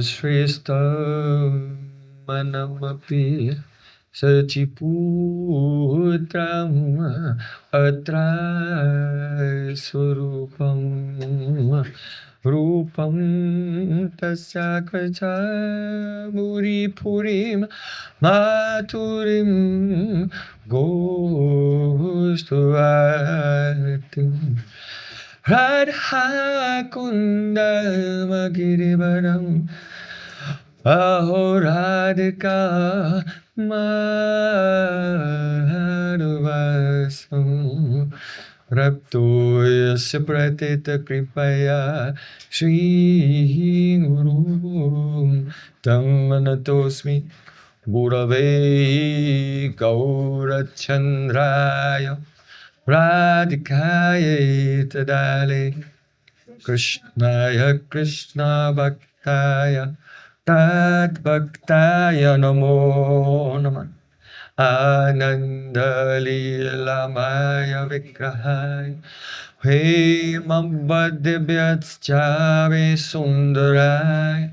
Shrestha Manamapi Sachiputram Atra Surupam Rupam Tasya Muri Purim Maturim Gostuatim Radha Kundal Magirivaram Ahoradika Madhuvasam Rapto Yasya Pratita Kripaya Shri Guru Tammanatosmi Gurave Gaurachandraya Radhikaya Tadale Krishnaya Krishna Bhaktaya Tad Bhaktaya Namo Namah Ananda Leelamaya Vigrahaya He Mambadibhyatschave Sundaraya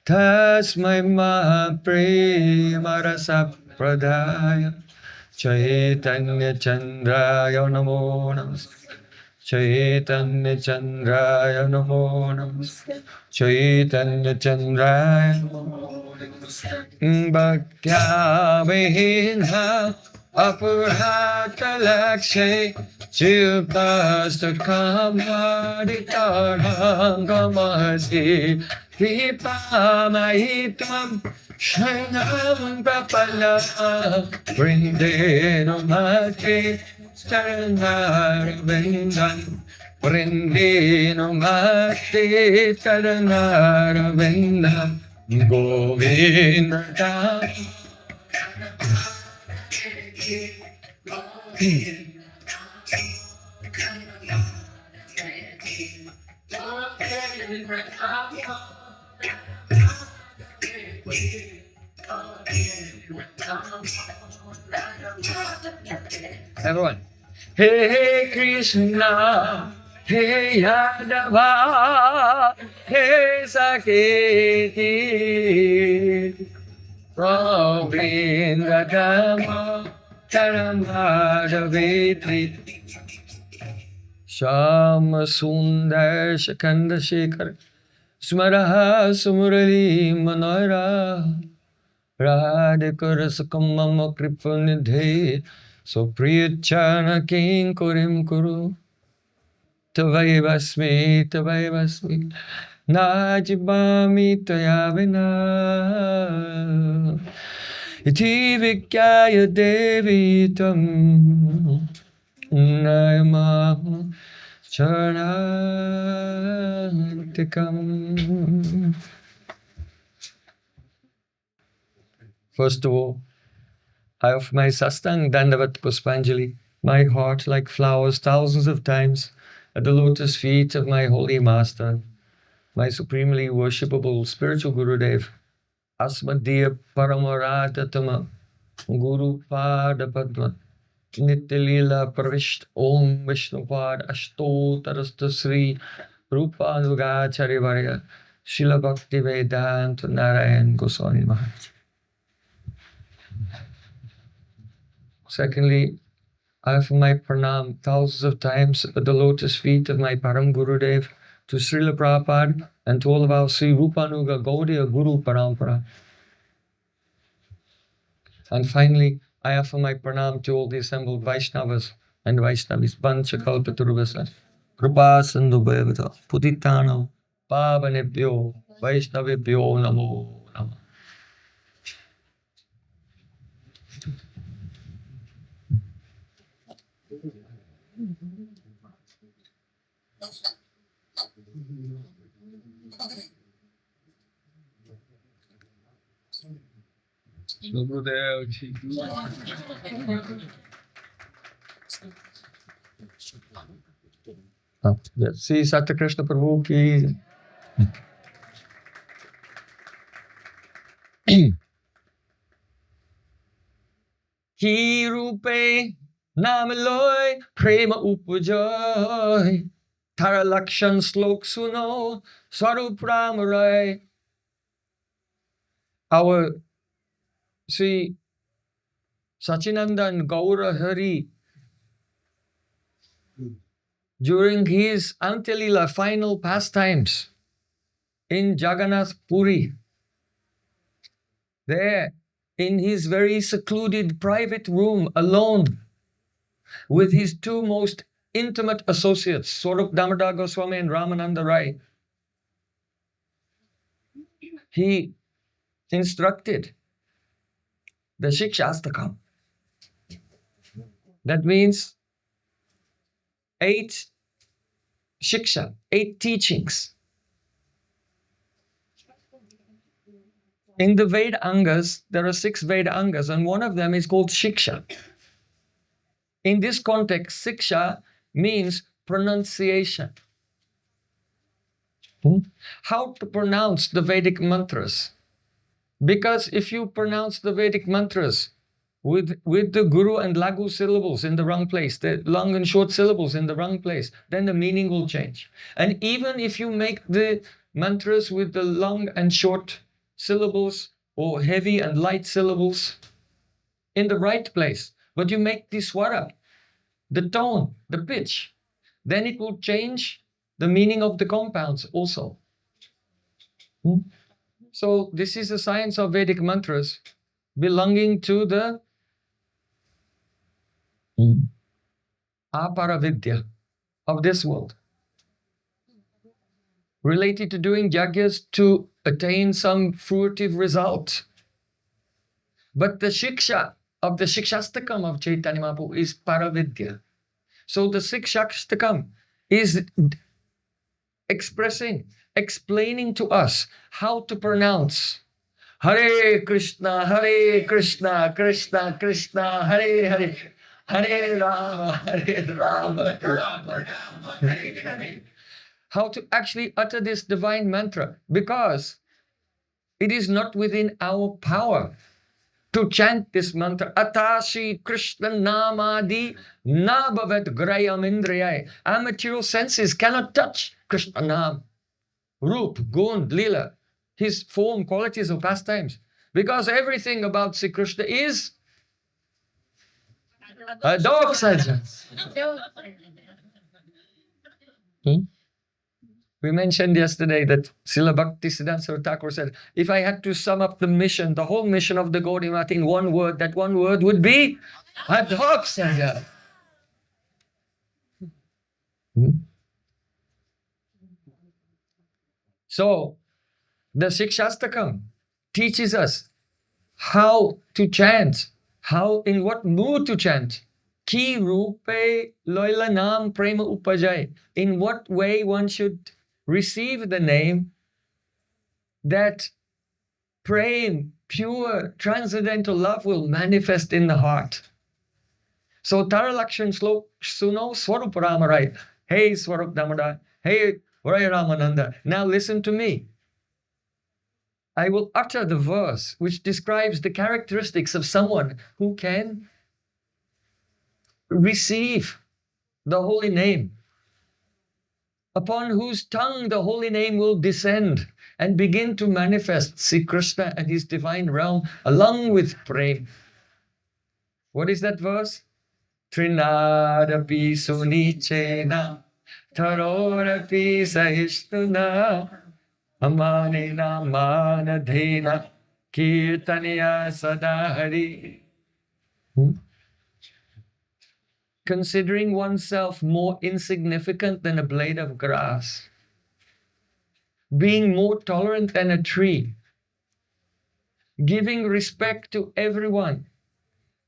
Tasmai Mahaprema Rasa Pradaya Chaitanya Chandraya Namo Namaste Chaitanya Chandraya Namo Namaste Chaitanya Chandraya Namo Namaste Bhaktya Vihina Apurata Lakshe Sikshastakam of Chaitanya Mahaprabhu Shanam Prapala Vrindeno Mati Charanaravindan Vrindeno Mati Charanaravindan Govinda Everyone. Hey Krishna, Hey Yadava, Hey Saketi, Govinda Dhamma, Charamadavetri, Shama Sundar Shakanda Shekhar, Smaraha Sumurali Manoira, Radhikara Sukamama Kripanidhe, So Priyachana King Kurim Kuru Tavaivasmi Tavaivasmi Najibami Tayavina Iti Vikyaya Devi Tam Nayama Charantikam. First of all, I offer my sastang dandavat puspanjali, my heart like flowers thousands of times at the lotus feet of my holy master, my supremely worshipable spiritual Gurudev, Asmadhiya Paramaradhatama, Guru Pada Padma, Nityalila Pravisht Om Vishnupad Ashto Tarasta Sri Rupa Anugacharya Varya, Srila Bhakti Vedanta Narayan Goswami Maharaj. Secondly, I offer my pranam thousands of times at the lotus feet of my Param Gurudev, to Srila Prabhupada, and to all of our Sri Rupanuga Gaudiya Guru Parampara. And finally, I offer my pranam to all the assembled Vaishnavas and Vaishnavis, Pancha Kalpaturvasa, Kripa Sindhu Bhavata, Putitanam, Pavanebhyo, Vaishnavebhyo Namo Namah. See Sri Krishna Prabhu ki. He rupe namaloy prema upujoy Tara lakshan slok suno sarup ramaray our Sri Sachinandan Gaura Hari, during his Antelila final pastimes in Jagannath Puri, there in his very secluded private room alone with his two most intimate associates, Swarup Damodar Goswami and Ramananda Rai, he instructed the Sikshastakam. That means 8 shiksha, 8 teachings. In the Veda Angas, there are 6 Veda Angas, and one of them is called Shiksha. In this context, Siksha means pronunciation. How to pronounce the Vedic mantras. Because if you pronounce the Vedic mantras with the Guru and Lagu syllables in the wrong place, the long and short syllables in the wrong place, then the meaning will change. And even if you make the mantras with the long and short syllables or heavy and light syllables in the right place, but you make the swara, the tone, the pitch, then it will change the meaning of the compounds also. So this is the science of Vedic mantras belonging to the Apara-vidya of this world, related to doing yagyas to attain some fruitive result. But the shiksha of the Sikshastakam of Chaitanya Mahaprabhu is Para-vidya. So the Sikshastakam is explaining to us how to pronounce Hare Krishna, Krishna Krishna, Hare Hare, Hare Rama, Rama Rama, Hare Hare. How to actually utter this divine mantra, because it is not within our power to chant this mantra. Atashi Krishna Namadi Nabhavat Grayam Indriyai. Our material senses cannot touch Krishna Nam, Rup, Gun, Lila, his form, qualities or pastimes. Because everything about Sri Krishna is a dog saja. We mentioned yesterday that Srila Bhaktisiddhanta Saraswati Thakur said, if I had to sum up the mission, the whole mission of the Gaudiya Math in one word, that one word would be a dog saja. So, the Sikshastakam teaches us how to chant, in what mood to chant. Ki rupe loila nam prema upajay. In what way one should receive the name that Prem, pure transcendental love will manifest in the heart. So Tara Lakshan Slok Suno Swarup Ramarai. Hey Swarup Damodar, hey Rai Ramananda, now listen to me. I will utter the verse which describes the characteristics of someone who can receive the holy name, upon whose tongue the holy name will descend and begin to manifest Sri Krishna and his divine realm along with Prem. What is that verse? Trinadapi sunichena tarorapi sahishtuna amanena manadhena kirtaniya sadahari. Considering oneself more insignificant than a blade of grass, being more tolerant than a tree, giving respect to everyone,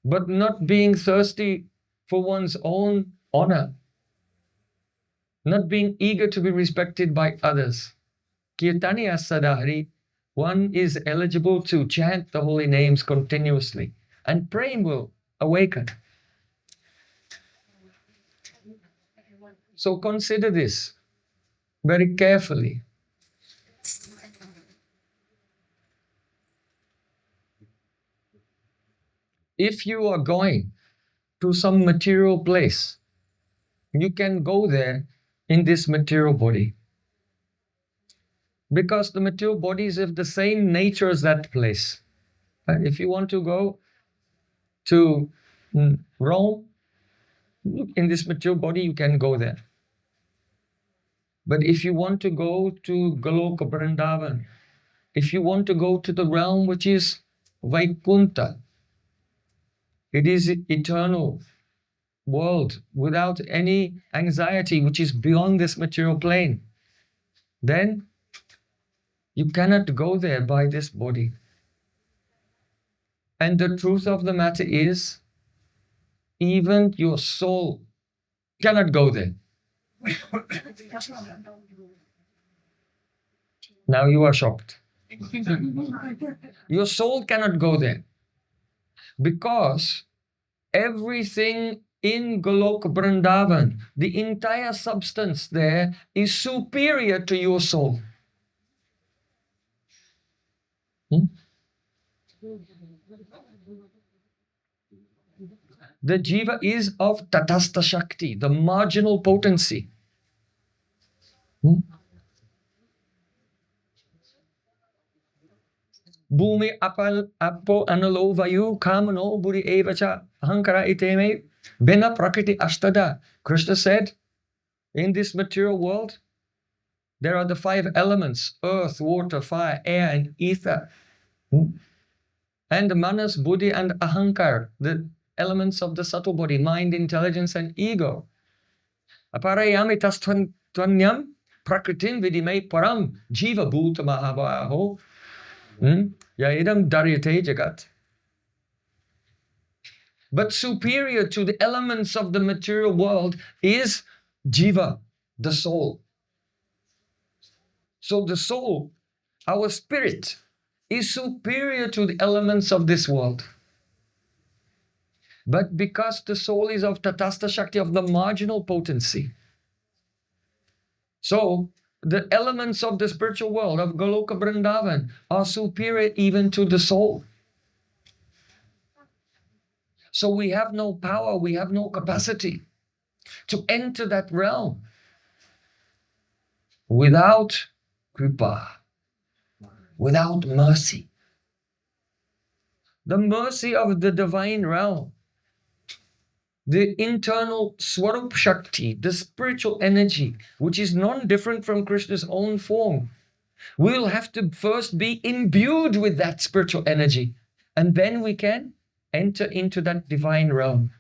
but not being thirsty for one's own honor, not being eager to be respected by others. Kirtaniya sadahari, one is eligible to chant the holy names continuously, and Prem will awaken. So consider this very carefully. If you are going to some material place, you can go there in this material body, because the material body is of the same nature as that place. If you want to go to Rome, look, in this material body, you can go there. But if you want to go to Goloka Vrindavan, if you want to go to the realm which is Vaikuntha, it is eternal world without any anxiety, which is beyond this material plane, then you cannot go there by this body. And the truth of the matter is, even your soul cannot go there. Now you are shocked. Your soul cannot go there because everything in Goloka Vrindavan, the entire substance there is superior to your soul. The jiva is of Tatastha-shakti, the marginal potency. Bhumi apo analo vayu kamano buddhi evacha ahankara iteme bena prakriti ashtada. Krishna said, in this material world, there are the 5 elements: earth, water, fire, air, and ether. And the manas, buddhi, and ahankar, the elements of the subtle body, mind, intelligence, and ego. Aparayami tastvanyam prakritim vidime param jiva bhuta mahabaho yaidam daryate jagat. But superior to the elements of the material world is jiva, the soul. So the soul, our spirit, is superior to the elements of this world. But because the soul is of Tatastha-shakti, of the marginal potency, so the elements of the spiritual world, of Goloka Vrindavan, are superior even to the soul. So we have no power, we have no capacity to enter that realm without kripa, without mercy. The mercy of the divine realm, the internal Swarup Shakti, the spiritual energy, which is non-different from Krishna's own form, we'll have to first be imbued with that spiritual energy, and then we can enter into that divine realm.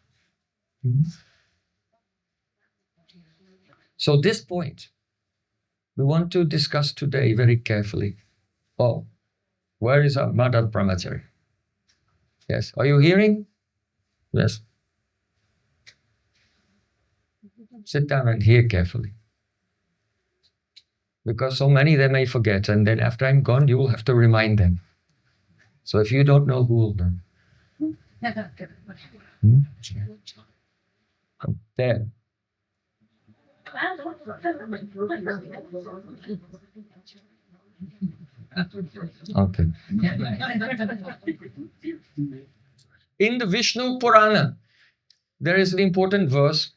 So this point, we want to discuss today very carefully. Oh, where is our Mother Brahmachari? Yes, are you hearing? Yes. Sit down and hear carefully. Because so many they may forget, and then after I'm gone, you will have to remind them. So if you don't know, who will know? There. Okay. In the Vishnu Purana, there is an important verse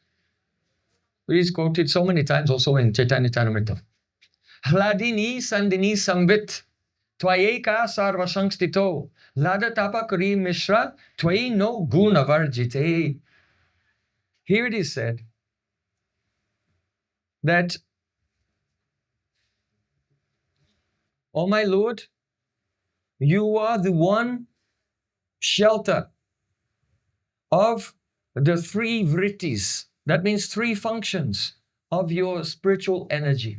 which is quoted so many times also in Chaitanya Charitamrita. Hladini Sandini Samvit Tvayeka Sarvasangstito Lada Tapakari Mishra Tvai no Guna Varjite. Here it is said that, oh my Lord, you are the one shelter of the 3 vrittis. That means 3 functions of your spiritual energy.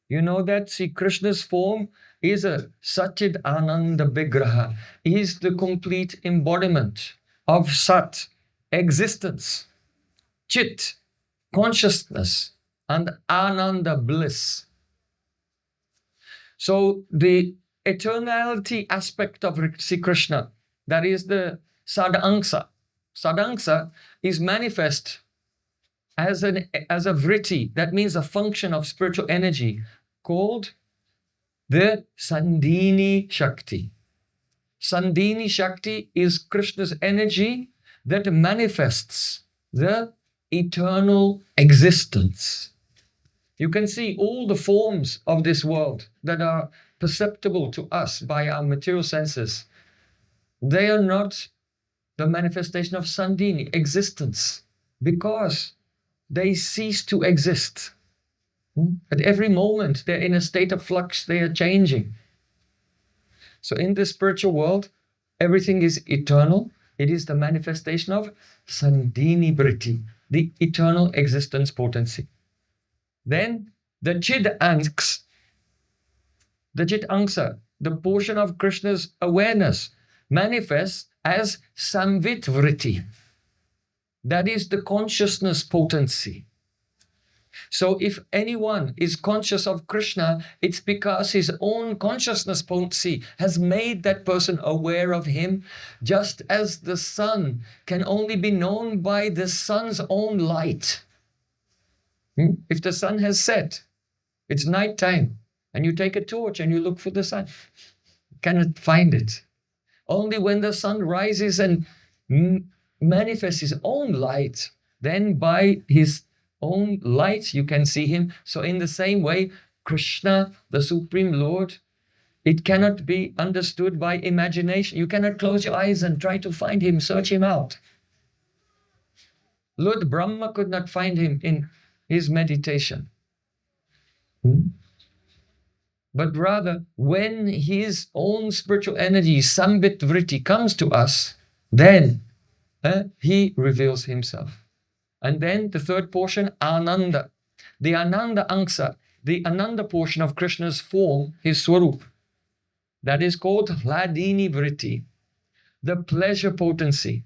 You know that Sri Krishna's form is a Satchid Ananda Vigraha. He is the complete embodiment of Sat, existence, Chit, consciousness, and Ananda, bliss. So the eternality aspect of Sri Krishna, that is the Sadangsa. Sadangsa is manifest as a vritti, that means a function of spiritual energy, called the Sandini Shakti. Sandini Shakti is Krishna's energy that manifests the eternal existence. You can see all the forms of this world that are perceptible to us by our material senses. they are not the manifestation of Sandini, existence, because they cease to exist. At every moment, they're in a state of flux, they are changing. So in the spiritual world, everything is eternal. It is the manifestation of Sandini Vritti, the eternal existence potency. Then the Chid Anks, the Chit Angsa, the portion of Krishna's awareness, manifests as Samvit Vritti. That is the consciousness potency. So if anyone is conscious of Krishna, it's because his own consciousness potency has made that person aware of him, just as the sun can only be known by the sun's own light. If the sun has set, it's night time, and you take a torch and you look for the sun, you cannot find it. Only when the sun rises and manifests his own light, then by his own light you can see him. So in the same way, Krishna, the Supreme Lord, it cannot be understood by imagination. You cannot close your eyes and try to find him, search him out. Lord Brahma could not find him in his meditation. But rather, when his own spiritual energy, Samvit Vritti, comes to us, then he reveals himself. And then the third portion, Ananda. The Ananda Angsa, the Ananda portion of Krishna's form, his Swarup. That is called Hladini Vritti, the pleasure potency.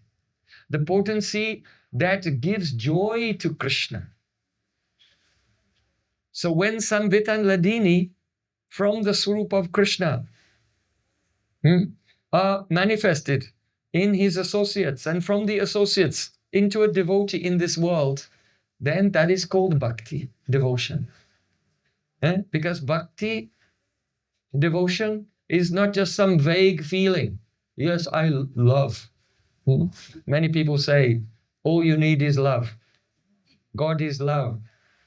The potency that gives joy to Krishna. So when Samvit and Hladini from the Swarup of Krishna are manifested in his associates and from the associates into a devotee in this world, then that is called bhakti, devotion. Because bhakti, devotion, is not just some vague feeling. Yes, I love. Many people say, all you need is love. God is love.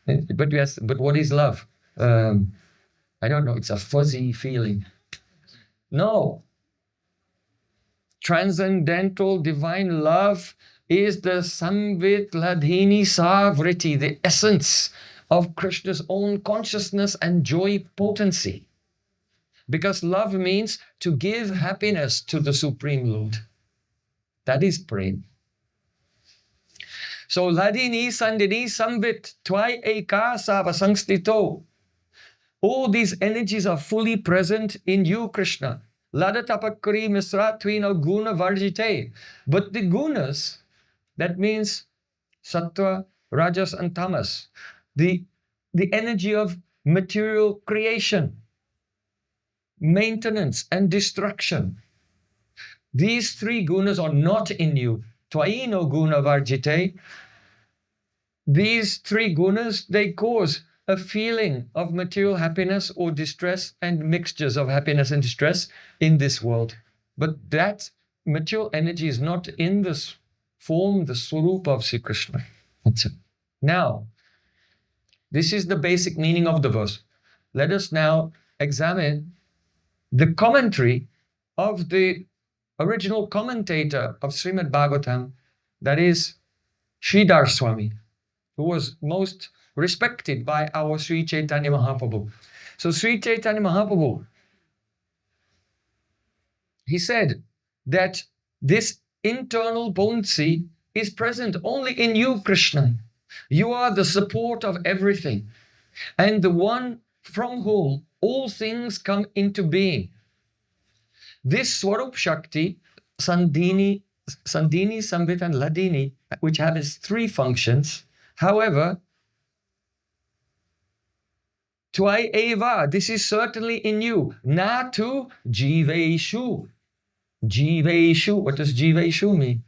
But yes, but what is love? I don't know, it's a fuzzy feeling. No. Transcendental divine love is the Samvit Hladini Vritti, the essence of Krishna's own consciousness and joy potency. Because love means to give happiness to the Supreme Lord. That is Prem. So Hladini, Sandini, Samvit, Tvai Eka Sava Sangstito. All these energies are fully present in you, Krishna. Ladatapakari Misra Twino Guna Varjite. But the gunas, that means sattva, rajas, and tamas, the energy of material creation, maintenance, and destruction. These three gunas are not in you. Twaino guna varjite. These three gunas, they cause a feeling of material happiness or distress and mixtures of happiness and distress in this world. But that material energy is not in this form, the Swarup of Sri Krishna. Now, this is the basic meaning of the verse. Let us now examine the commentary of the original commentator of Srimad Bhagavatam, that is Sridhar Swami, who was most respected by our Sri Chaitanya Mahaprabhu. So Sri Chaitanya Mahaprabhu, he said that this internal potency is present only in you, Krishna. You are the support of everything and the one from whom all things come into being. This Swarup Shakti, Sandini, Samvit, and Hladini, which have its three functions, however, Tvai eva, this is certainly in you. Na tu jiveshu. Jiveshu, what does jiveshu mean?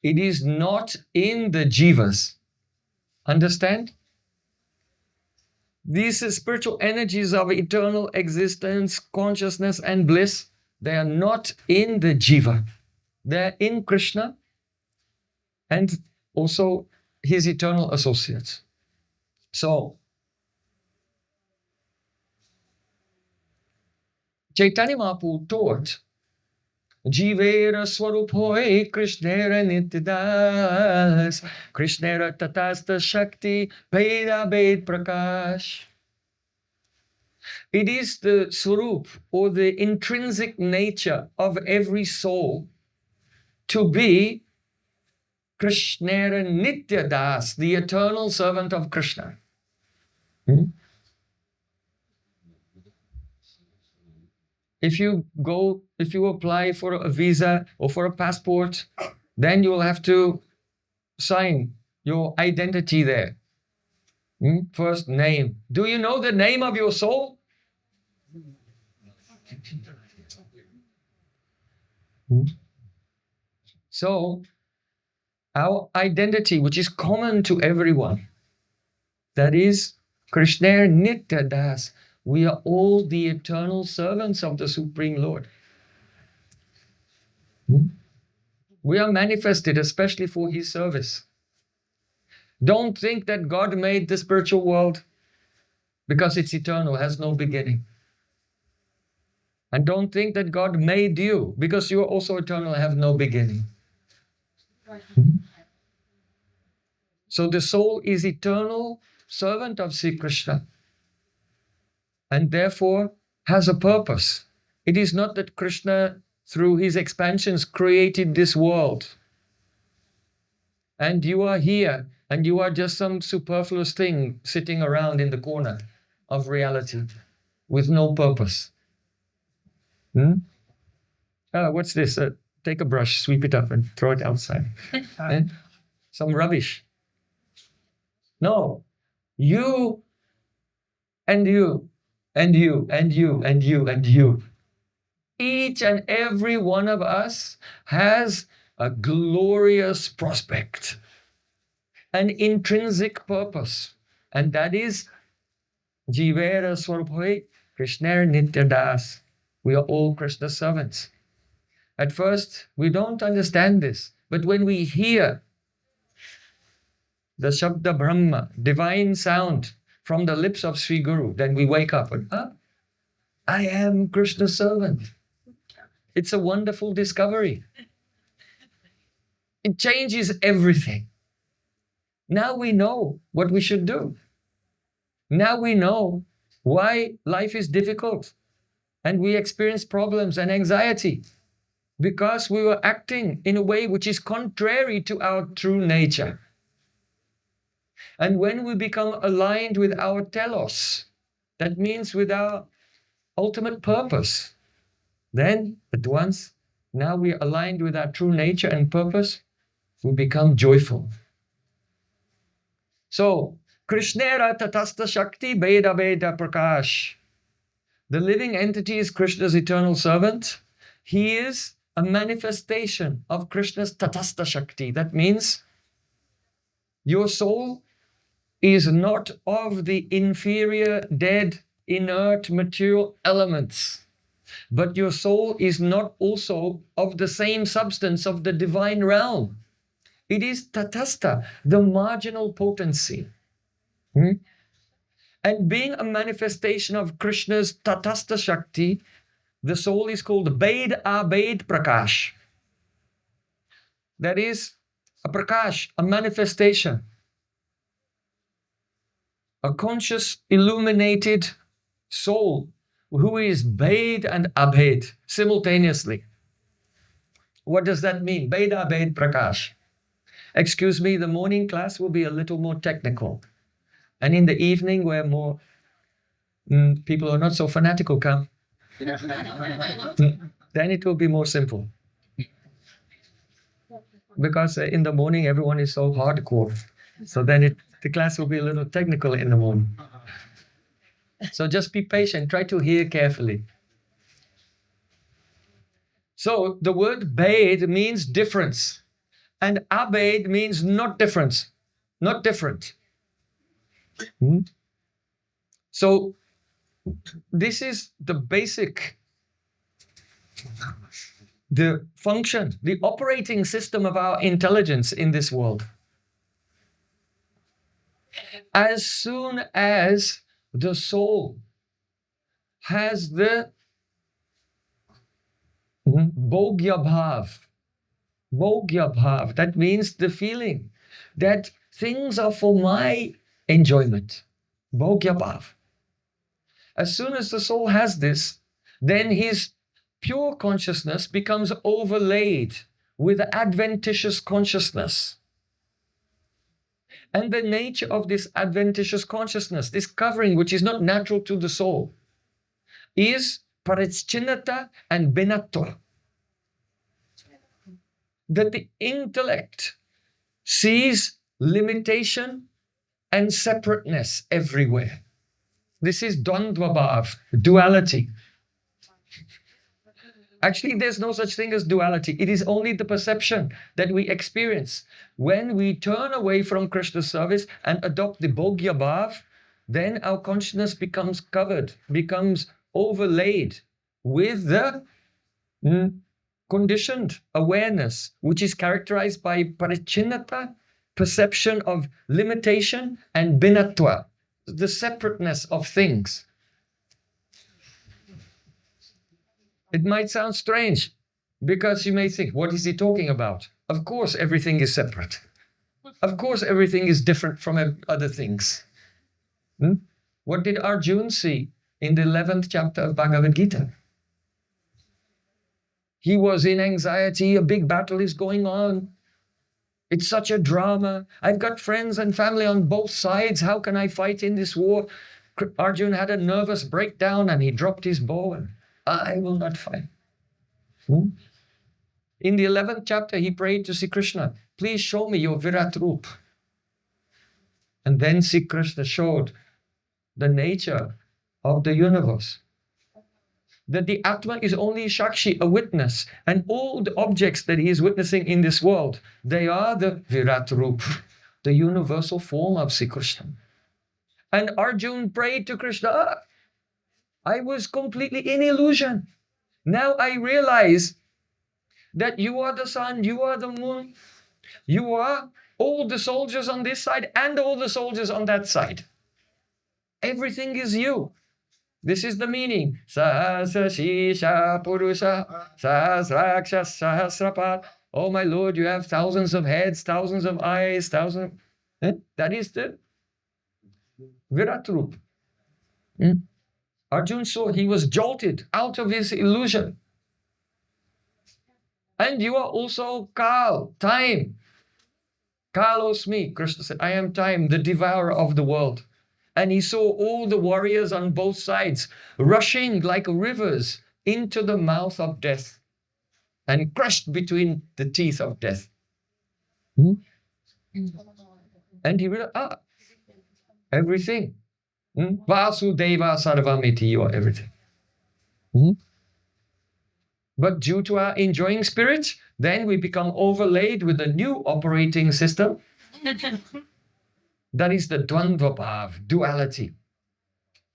It is not in the jivas. Understand? These spiritual energies of eternal existence, consciousness, and bliss, they are not in the jiva. They are in Krishna and also his eternal associates. So, Chaitanya Mahaprabhu taught Jivera Swarupoi Krishnera Nityadas Krishnera Tatastha-shakti Bheda-Abheda Prakash. It is the swarup or the intrinsic nature of every soul to be Krishnera Nityadas, the eternal servant of Krishna. If you apply for a visa or for a passport, then you will have to sign your identity there. First name. Do you know the name of your soul? So, our identity, which is common to everyone, that is Krishna Nitya Das. We are all the eternal servants of the Supreme Lord. We are manifested especially for His service. Don't think that God made the spiritual world because it's eternal, has no beginning. And don't think that God made you because you are also eternal and have no beginning. So the soul is eternal servant of Sri Krishna and therefore has a purpose. It is not that Krishna, through his expansions, created this world and you are here and you are just some superfluous thing sitting around in the corner of reality with no purpose. What's this? Take a brush, sweep it up and throw it outside. Some rubbish. No, you and you and you and you and you and you. Each and every one of us has a glorious prospect, an intrinsic purpose, and that is Jivera Swarupoi Krishna Nityadas. We are all Krishna servants. At first, we don't understand this, but when we hear the Shabda Brahma, divine sound from the lips of Sri Guru, then we wake up and, I am Krishna's servant. It's a wonderful discovery. It changes everything. Now we know what we should do. Now we know why life is difficult and we experience problems and anxiety because we were acting in a way which is contrary to our true nature. And when we become aligned with our telos, that means with our ultimate purpose, then at once, now we are aligned with our true nature and purpose, we become joyful. So, Krishnera Tatastha-shakti Bheda-Abheda Prakash. The living entity is Krishna's eternal servant. He is a manifestation of Krishna's Tatastha-shakti. That means your soul is not of the inferior, dead, inert, material elements. But your soul is not also of the same substance of the divine realm. It is Tatastha, the marginal potency. And being a manifestation of Krishna's Tatastha-shakti, the soul is called Bheda-Abheda Prakash. That is a Prakash, a manifestation. A conscious, illuminated soul who is Bhed and Abhed simultaneously. What does that mean? Bheda-Abheda Prakash. Excuse me, the morning class will be a little more technical. And in the evening, where more people who are not so fanatical come, then it will be more simple. Because in the morning, everyone is so hardcore. So then the class will be a little technical in the morning. So just be patient, try to hear carefully. So the word Bhed means difference. And Abhed means not difference, not different. So this is the basic, the function, the operating system of our intelligence in this world. As soon as the soul has the Bhogya bhav. Bhogya bhav. That means the feeling that things are for my enjoyment. Bhogya bhav. As soon as the soul has this, then his pure consciousness becomes overlaid with adventitious consciousness. And the nature of this adventitious consciousness, this covering which is not natural to the soul, is paricchinnata and binatva. That the intellect sees limitation and separateness everywhere. This is Dvandva bhav, duality. Actually, there's no such thing as duality. It is only the perception that we experience. When we turn away from Krishna's service and adopt the Bhogya bhav, then our consciousness becomes covered, becomes overlaid with the conditioned awareness, which is characterized by paricchinnata, perception of limitation, and binatva, the separateness of things. It might sound strange because you may think, what is he talking about? Of course, everything is separate. Of course, everything is different from other things. What did Arjuna see in the 11th chapter of Bhagavad Gita? He was in anxiety, a big battle is going on. It's such a drama. I've got friends and family on both sides. How can I fight in this war? Arjuna had a nervous breakdown and he dropped his bow and I will not fight. In the 11th chapter, he prayed to Sri Krishna, please show me your Virat Roop. And then Sri Krishna showed the nature of the universe. That the Atma is only Shakshi, a witness, and all the objects that he is witnessing in this world, they are the Virat Roop, the universal form of Sri Krishna. And Arjuna prayed to Krishna, I was completely in illusion. Now I realize that you are the sun, you are the moon, you are all the soldiers on this side and all the soldiers on that side. Everything is you. This is the meaning. Sahasra Shisha Purusha Sahasraksha Sahasrapat. Oh my Lord, you have thousands of heads, thousands of eyes, thousands. That is the Virat Roop. Arjuna saw he was jolted out of his illusion. And you are also Kal, time. Kalosmi, Krishna said, I am time, the devourer of the world. And he saw all the warriors on both sides rushing like rivers into the mouth of death and crushed between the teeth of death. And he realized, everything. Vasudeva Sarvamiti, you are everything. But due to our enjoying spirit, then we become overlaid with a new operating system. That is the Dvandva bhav, duality.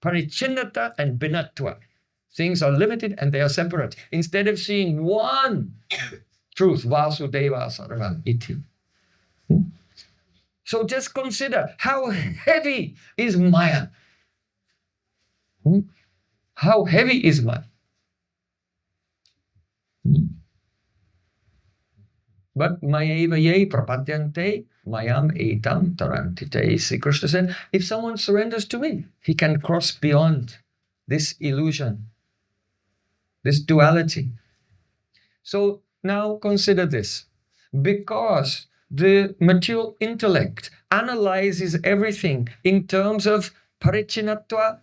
Paricchinnata and binatva. Things are limited and they are separate. Instead of seeing one truth, Vasudeva Sarvamiti. So just consider how heavy is Maya. How heavy is Maya? But Mayeva ye prapadyante mayam etam tarantite. Sri Krishna said, if someone surrenders to me, he can cross beyond this illusion, this duality. So now consider this. Because the material intellect analyzes everything in terms of parichinatva,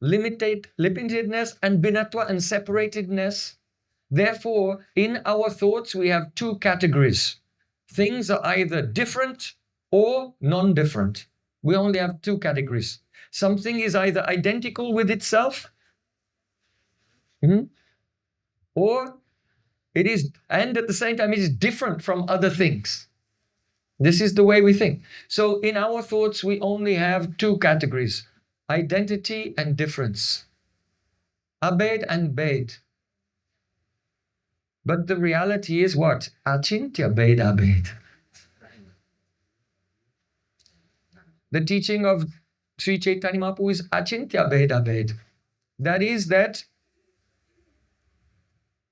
limitedness, and binatva, and separatedness. Therefore, in our thoughts, we have two categories. Things are either different or non-different. We only have two categories. Something is either identical with itself, or it is, and at the same time, it is different from other things. This is the way we think. So in our thoughts, we only have two categories, identity and difference. Abhed and Bhed. But the reality is what? Acintya-Bheda-Abheda. The teaching of Sri Chaitanya Mahaprabhu is Acintya-Bheda-Abheda. That is that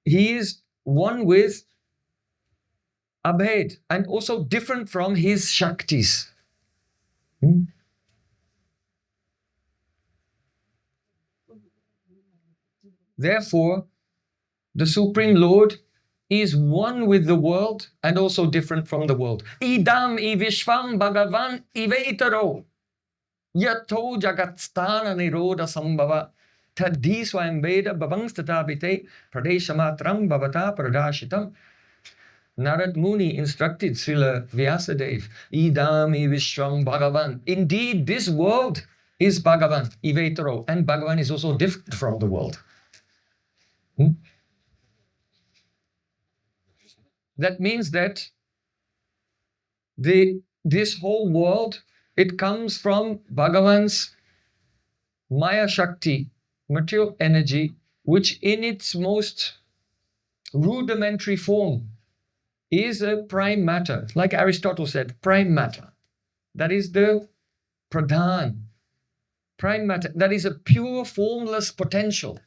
he is one with Abhed, and also different from his Shaktis. Therefore, the Supreme Lord is one with the world and also different from the world. Idam I Vishvam Bhagavan Iveitaro Yato Jagatstana Niroda Sambhava Tadhi Swayambheda Bhavangstatabhite Pradeshamatram Bhavata Pradashitam. Narad Muni instructed Srila Vyasadeva, Idam I Vishvam Bhagavan. Indeed, this world is Bhagavan, Ivetaro, and Bhagavan is also different from the world. That means that this whole world, it comes from Bhagavan's Maya Shakti, material energy, which in its most rudimentary form is a prime matter. Like Aristotle said, prime matter. That is the pradhan. Prime matter, that is a pure formless potential.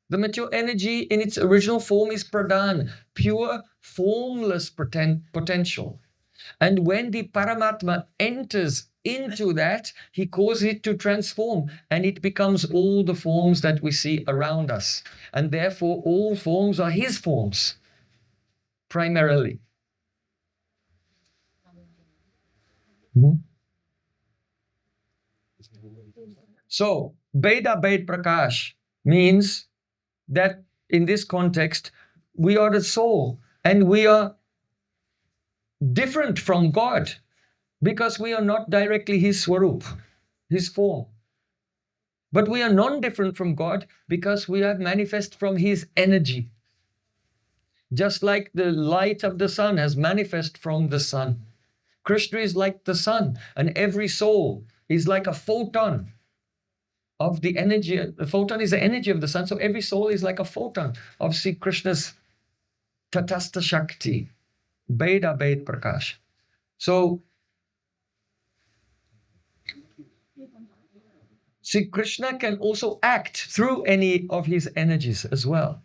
The material energy in its original form is pradhan, pure formless potential. And when the Paramatma enters into that, he causes it to transform, and it becomes all the forms that we see around us. And therefore, all forms are his forms, primarily. So, Beda Bed Prakash means that in this context, we are the soul and we are different from God because we are not directly his swarup, his form. But we are non-different from God because we are manifest from his energy. Just like the light of the sun has manifest from the sun. Krishna is like the sun, and every soul is like a photon of the energy. The photon is the energy of the sun, so every soul is like a photon of Sri Krishna's Tatastha-shakti, Beda Bed Prakash. So, Sri Krishna can also act through any of his energies as well.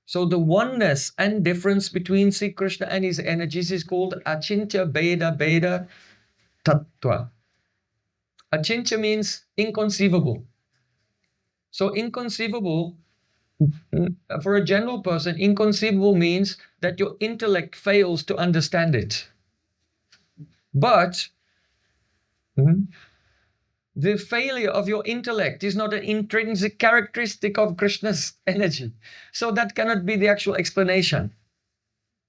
So the oneness and difference between Sri Krishna and his energies is called Acintya-Bheda-Abheda Tattva. Acintya means inconceivable. So inconceivable, for a general person, inconceivable means that your intellect fails to understand it. But the failure of your intellect is not an intrinsic characteristic of Krishna's energy. So that cannot be the actual explanation.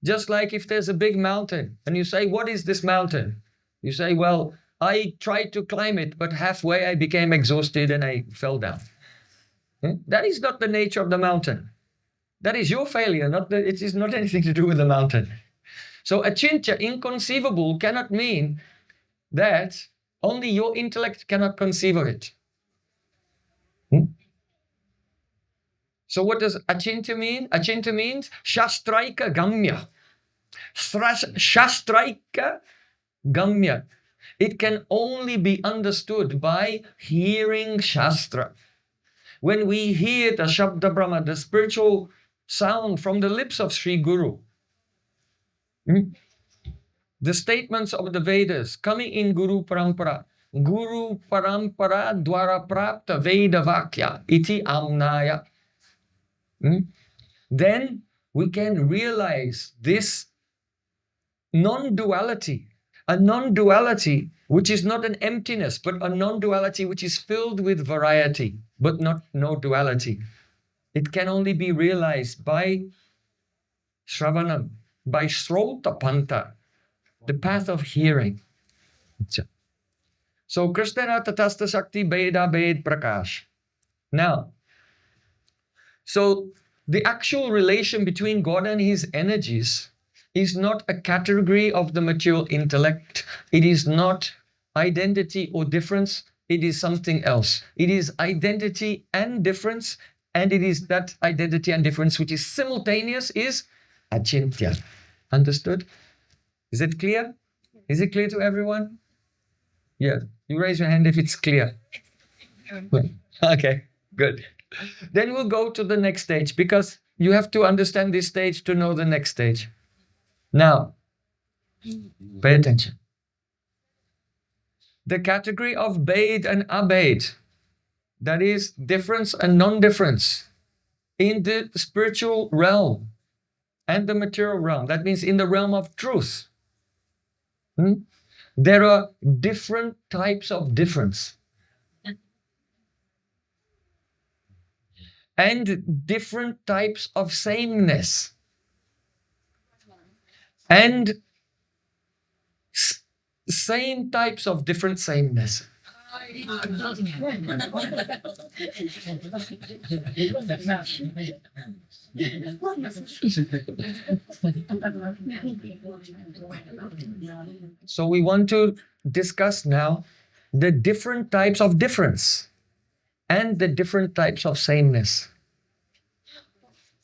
Just like if there's a big mountain and you say, what is this mountain? You say, well, I tried to climb it, but halfway I became exhausted and I fell down. That is not the nature of the mountain. That is your failure. It is not anything to do with the mountain. So achintya, inconceivable, cannot mean that only your intellect cannot conceive of it. So what does achintya mean? Achintya means shastraika gamya. Shastraika gamya. It can only be understood by hearing Shastra. When we hear the Shabda Brahma, the spiritual sound from the lips of Sri Guru, the statements of the Vedas coming in Guru Parampara, Guru Parampara Dwara Prapta Veda Vakya Iti Amnaya. Then we can realize this non-duality, a non-duality which is not an emptiness, but a non-duality which is filled with variety, but not no duality. It can only be realized by Shravanam, by Srota Panta, the path of hearing. So Krishna Tatastha-shakti Beda Bed Prakash. Now, so the actual relation between God and his energies is not a category of the material intellect. It is not identity or difference. It is something else. It is identity and difference, and it is that identity and difference which is simultaneous is achintya. Understood? Is it clear? Is it clear to everyone? Yeah. You raise your hand if it's clear. Okay, good. Then we'll go to the next stage, because You have to understand this stage to know the next stage. Now, pay attention. The category of Bhed and Abhed, that is difference and non-difference, in the spiritual realm and the material realm, that means in the realm of truth, there are different types of difference and different types of sameness and same types of different sameness. So we want to discuss now the different types of difference and the different types of sameness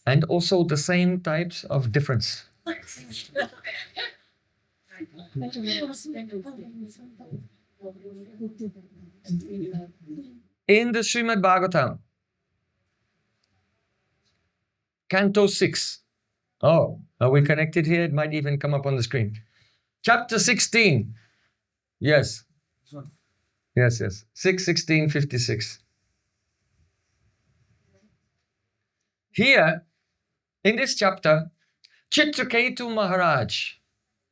and also the same types of difference. In the Srimad Bhagavatam, Canto 6. Oh, are we connected here? It might even come up on the screen. Chapter 16. Yes. Yes. 6:16:56. Here, in this chapter, Chitraketu Maharaj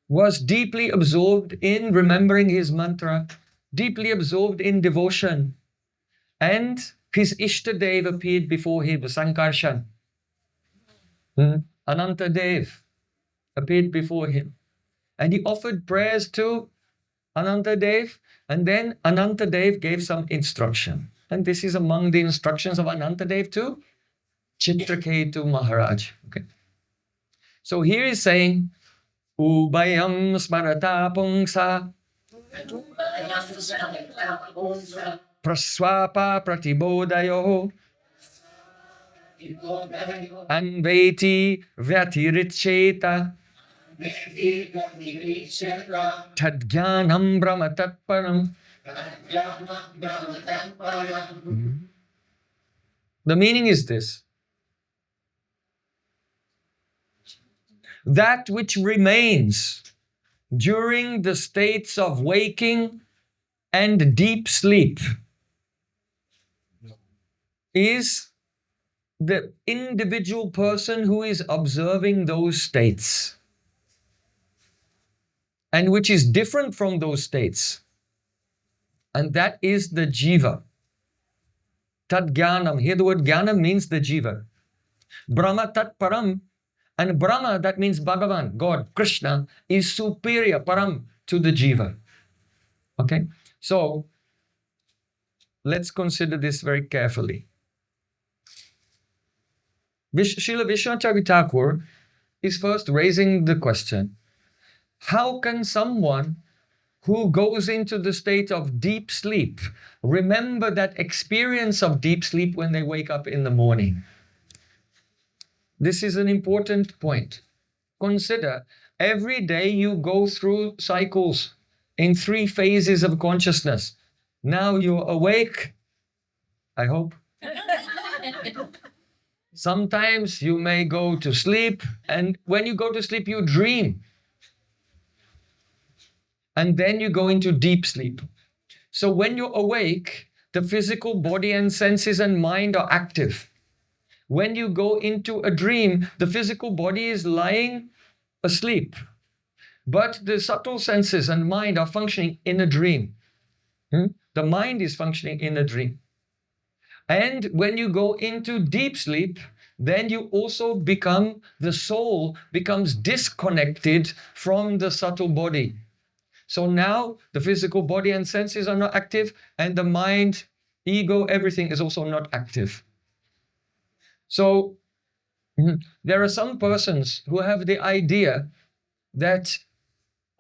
was deeply absorbed in remembering his mantra, deeply absorbed in devotion, and his Ishtadev appeared before him, Sankarshan. Anantadev appeared before him, and he offered prayers to Anantadev, and then Anantadev gave some instruction. And this is among the instructions of Anantadev to Chitraketu Maharaj. Okay. So here he's saying, Ubayam smarata pungsa praswapa pratibodayo anveti vyatiricheta tadgyanam brahma tatparam. The meaning is this: that which remains during the states of waking and deep sleep is the individual person who is observing those states, and which is different from those states. And that is the jiva. Tad-jnanam. Here the word jnana means the jiva. Brahma tat-param. And Brahma, that means Bhagavan, God, Krishna, is superior, Param, to the jiva. Okay? So, let's consider this very carefully. Srila Vishwanath Thakur is first raising the question, how can someone who goes into the state of deep sleep remember that experience of deep sleep when they wake up in the morning? This is an important point. Consider, every day you go through cycles in 3 phases of consciousness. Now you're awake, I hope. Sometimes you may go to sleep, and when you go to sleep, you dream. And then you go into deep sleep. So when you're awake, the physical body and senses and mind are active. When you go into a dream, the physical body is lying asleep, but the subtle senses and mind are functioning in a dream. The mind is functioning in a dream. And when you go into deep sleep, then you also become, the soul becomes disconnected from the subtle body. So now the physical body and senses are not active, and the mind, ego, everything is also not active. So there are some persons who have the idea that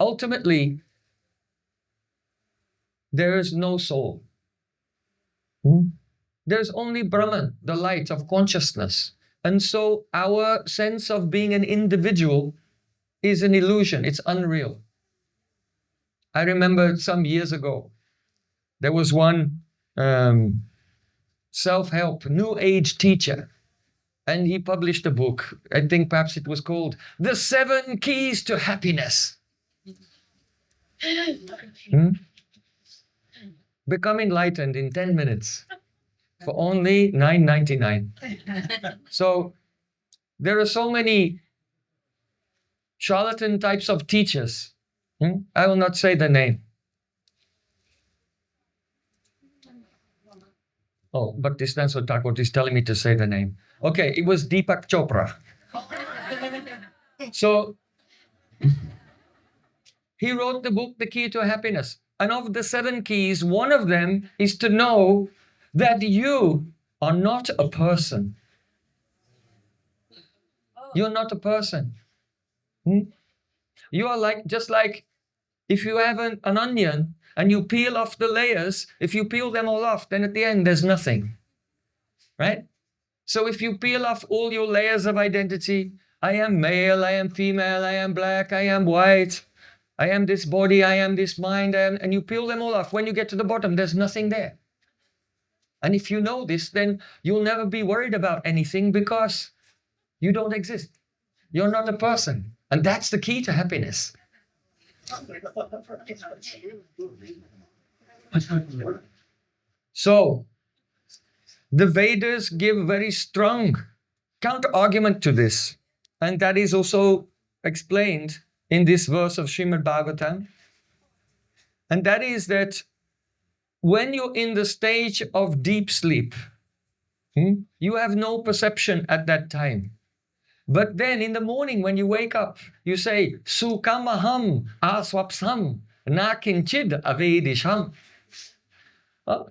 ultimately there is no soul. There's only Brahman, the light of consciousness. And so our sense of being an individual is an illusion, it's unreal. I remember some years ago, there was one self-help, new age teacher. And he published a book. I think perhaps it was called The 7 Keys to Happiness. Become enlightened in 10 minutes for only $9.99. So there are so many charlatan types of teachers. I will not say the name. Oh, but this Bhaktivedanta Thakur is telling me to say the name. Okay, it was Deepak Chopra. So he wrote the book, The Key to Happiness. And of the 7 keys, one of them is to know that you are not a person. You're not a person. You are just like if you have an onion and you peel off the layers, if you peel them all off, then at the end there's nothing. Right? So if you peel off all your layers of identity, I am male, I am female, I am black, I am white, I am this body, I am this mind, and you peel them all off. When you get to the bottom, there's nothing there. And if you know this, then you'll never be worried about anything because you don't exist. You're not a person. And that's the key to happiness. So, the Vedas give very strong counter-argument to this. And that is also explained in this verse of Srimad Bhagavatam. And that is that when you're in the stage of deep sleep, you have no perception at that time. But then in the morning when you wake up, you say, Sukamaham aswapsam na kinchid avedisham.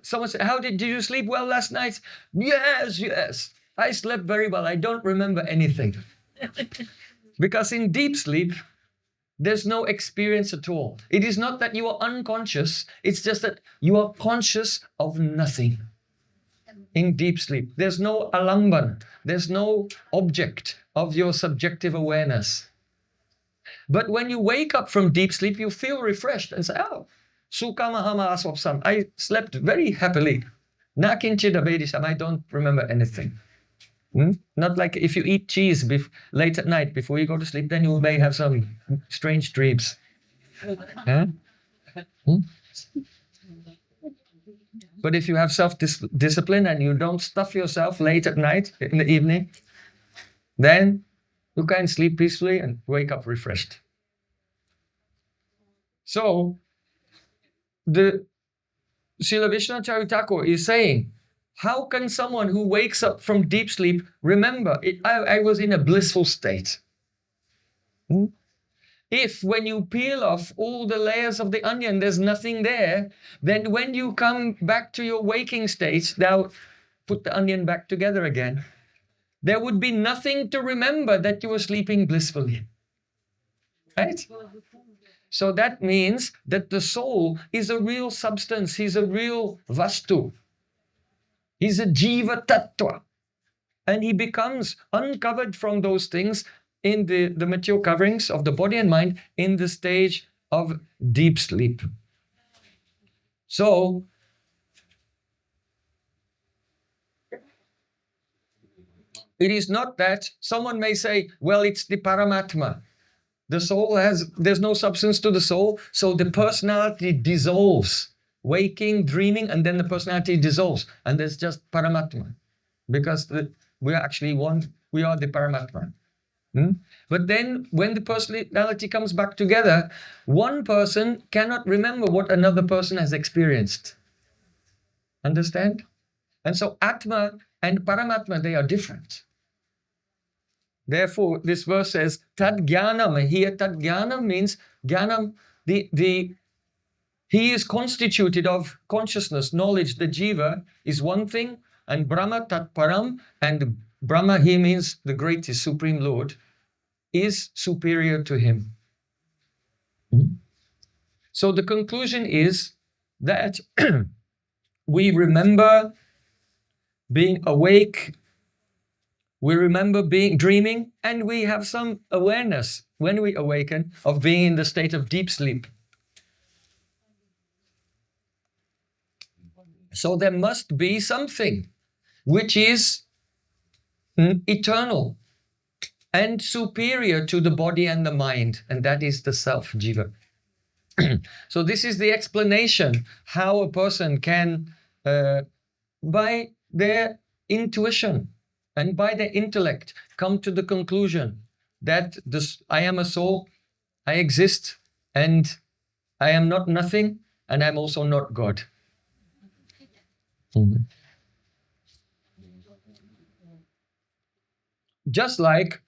Someone said, how did you sleep well last night? Yes. I slept very well. I don't remember anything. Because in deep sleep, there's no experience at all. It is not that you are unconscious. It's just that you are conscious of nothing. In deep sleep, there's no alamban. There's no object of your subjective awareness. But when you wake up from deep sleep, you feel refreshed and say, oh, Sukamahama aswapsam. I slept very happily. Na kinchid avedisham. I don't remember anything. Not like if you eat cheese late at night before you go to sleep, then you may have some strange dreams. But if you have self-discipline and you don't stuff yourself late at night in the evening, then you can sleep peacefully and wake up refreshed. So, the Srila Vishnacharya Thakur is saying, how can someone who wakes up from deep sleep remember, I was in a blissful state? If when you peel off all the layers of the onion, there's nothing there, then when you come back to your waking state, now put the onion back together again, there would be nothing to remember that you were sleeping blissfully. Right? So that means that the soul is a real substance, he's a real vastu. He's a jiva tattva. And he becomes uncovered from those things in the material coverings of the body and mind in the stage of deep sleep. So, it is not that someone may say, well, it's the Paramatma. The soul there's no substance to the soul, so the personality dissolves. Waking, dreaming, and then the personality dissolves. And there's just Paramatma. Because we are actually one, we are the Paramatma. But then when the personality comes back together, one person cannot remember what another person has experienced. Understand? And so Atma and Paramatma, they are different. Therefore, this verse says, Tad-jnanam. Here, Tad-jnanam means, jnanam, he is constituted of consciousness, knowledge. The jiva is one thing, and Brahma, Tat-param, and Brahma, he means the greatest Supreme Lord, is superior to him. So the conclusion is that we remember being awake, we remember being dreaming, and we have some awareness when we awaken of being in the state of deep sleep. So there must be something which is eternal and superior to the body and the mind, and that is the self, jiva. So this is the explanation how a person can, by their intuition and by their intellect, come to the conclusion that this, I am a soul, I exist, and I am not nothing, and I'm also not God. Just like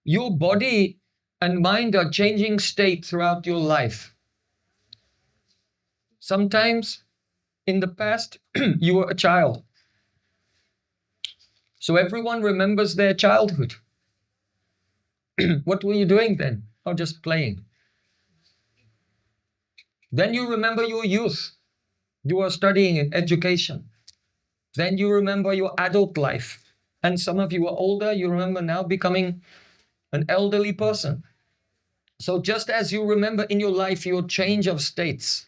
your body and mind are changing state throughout your life. Sometimes in the past, you were a child. So everyone remembers their childhood. What were you doing then? Oh, just playing. Then you remember your youth. You were studying in education. Then you remember your adult life. And some of you are older, you remember now becoming an elderly person. So just as you remember in your life your change of states,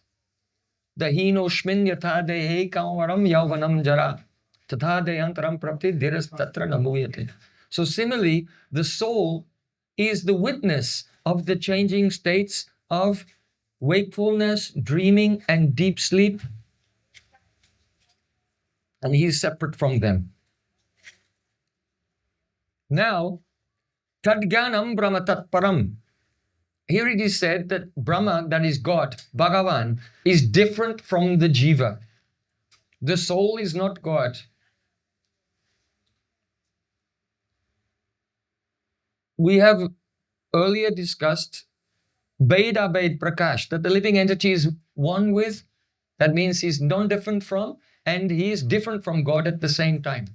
Dahino shmin yatha dehe kawaram yauvanam jara, tatha deyantaram prapti dhiras tatra namuyate. So similarly, the soul is the witness of the changing states of wakefulness, dreaming, and deep sleep. And he is separate from them. Now, Tadganam Brahma Tat Param. Here it is said that Brahma, that is God, Bhagavan, is different from the jiva. The soul is not God. We have earlier discussed Bheda-Abheda Prakash, that the living entity is one with, that means he's non-different from, and he is different from God at the same time.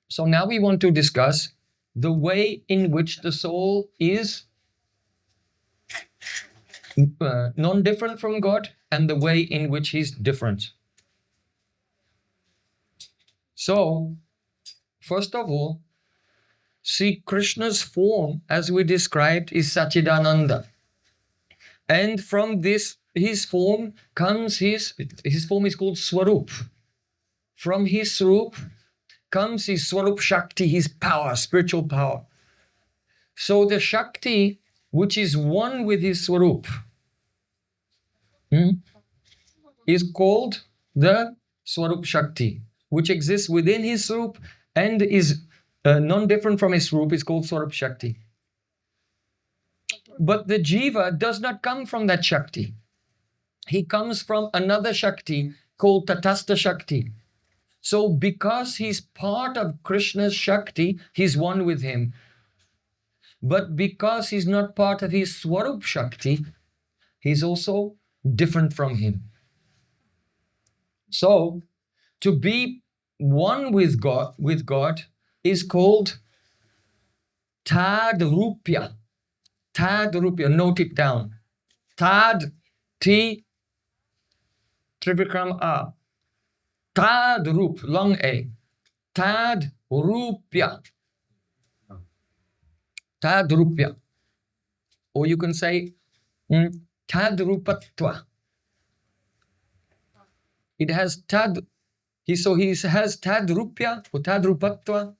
So now we want to discuss the way in which the soul is non-different from God and the way in which he's different. So, first of all, Sri Krishna's form, as we described, is Satchidananda. And from this, his form comes his form is called Swarup. From his Swarup comes his Swarup Shakti, his power, spiritual power. So the Shakti, which is one with his Swarup, is called the Swarup Shakti, which exists within his Swarup and is non-different from his Swarup, is called Swarup Shakti. But the Jiva does not come from that Shakti. He comes from another Shakti called Tatastha-shakti. So because he's part of Krishna's Shakti, he's one with him. But because he's not part of his Swarup Shakti, he's also different from him. So to be one with God is called Tad-rupya. Tad-rupya, note it down. Tad, T, Trivikram A. Tad-rup, long A. Tad-rupya. Tad-rupya. Or you can say Tad-rupatva. It has Tad, he has Tad-rupya or Tad-rupatva.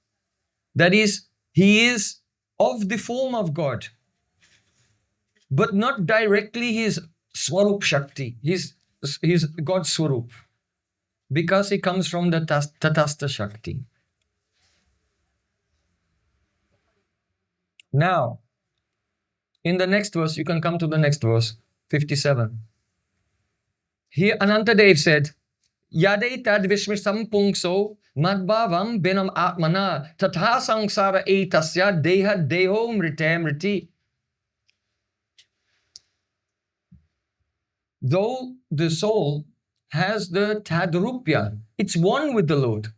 That is, he is of the form of God, but not directly his Swarup Shakti, his God's Swarup, because he comes from the Tatastha-shakti. Now, in the next verse, you can come to the next verse, 57. Here Anantadev said, Yade tad vishmisam pungso madbhavam binam atmana tatha sangsara etasya deha deho mrite mriti. Though the soul has the Tad-rupya, it's one with the Lord.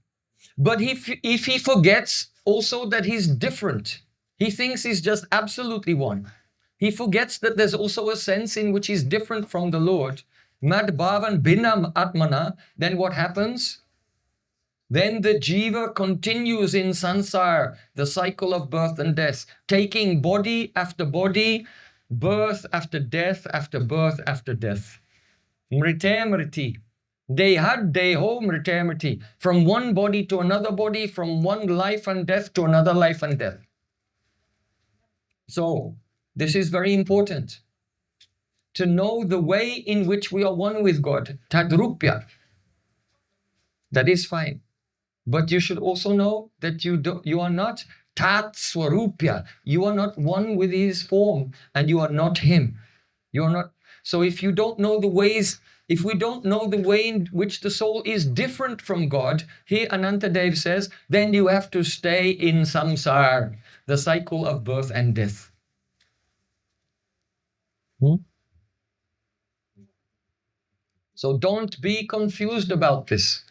But if he forgets also that he's different, he thinks he's just absolutely one. He forgets that there's also a sense in which he's different from the Lord. Mad bhavan binam atmana, then what happens? Then the jiva continues in sansar, the cycle of birth and death, taking body after body, birth after death after birth after death. Mrite mriti. Dehad deho mritamriti. From one body to another body, from one life and death to another life and death. So, this is very important. To know the way in which we are one with God. Tad-rupya. That is fine. But you should also know that you are not Tat-sarupya. You are not one with his form, and you are not him. You are not. So if you don't know the ways, if we don't know the way in which the soul is different from God, here Anantadev says, then you have to stay in samsara, the cycle of birth and death. So don't be confused about this.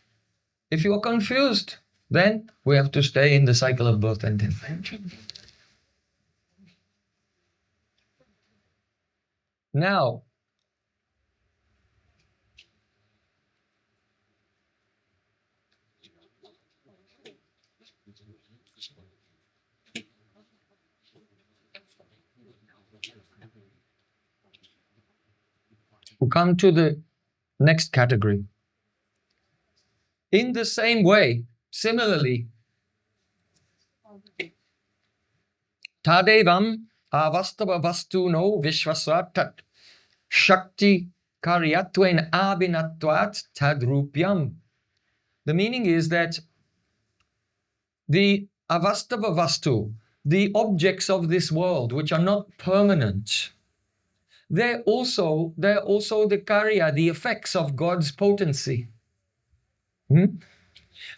If you are confused, then we have to stay in the cycle of birth and death. Now, we come to the next category. In the same way, similarly, tadevam avastava vastuno vishvasat shakti karyatven abhinatvat tad-rupyam. The meaning is that the avastava vastu, the objects of this world, which are not permanent, they're also the karya, the effects of God's potency.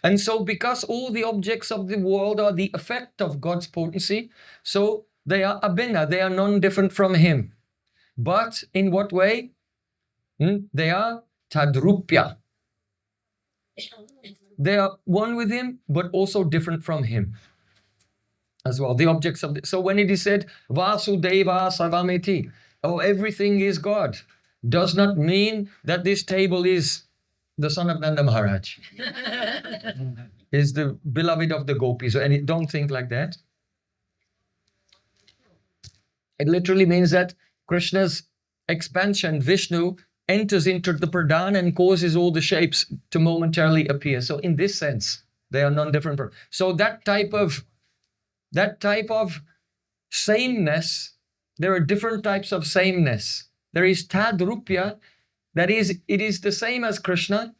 And so because all the objects of the world are the effect of God's potency, so they are abhinna, they are non-different from him. But in what way? They are Tad-rupya. They are one with him, but also different from him as well. The objects of so when it is said Vasudeva Savameti, oh, everything is God, does not mean that this table is the son of Nanda Maharaj, is the beloved of the gopis. And don't think like that. It literally means that Krishna's expansion, Vishnu, enters into the pradhan and causes all the shapes to momentarily appear. So in this sense, they are non-different. So that type of sameness, there are different types of sameness. There is Tad-rupya, that is, it is the same as Krishna,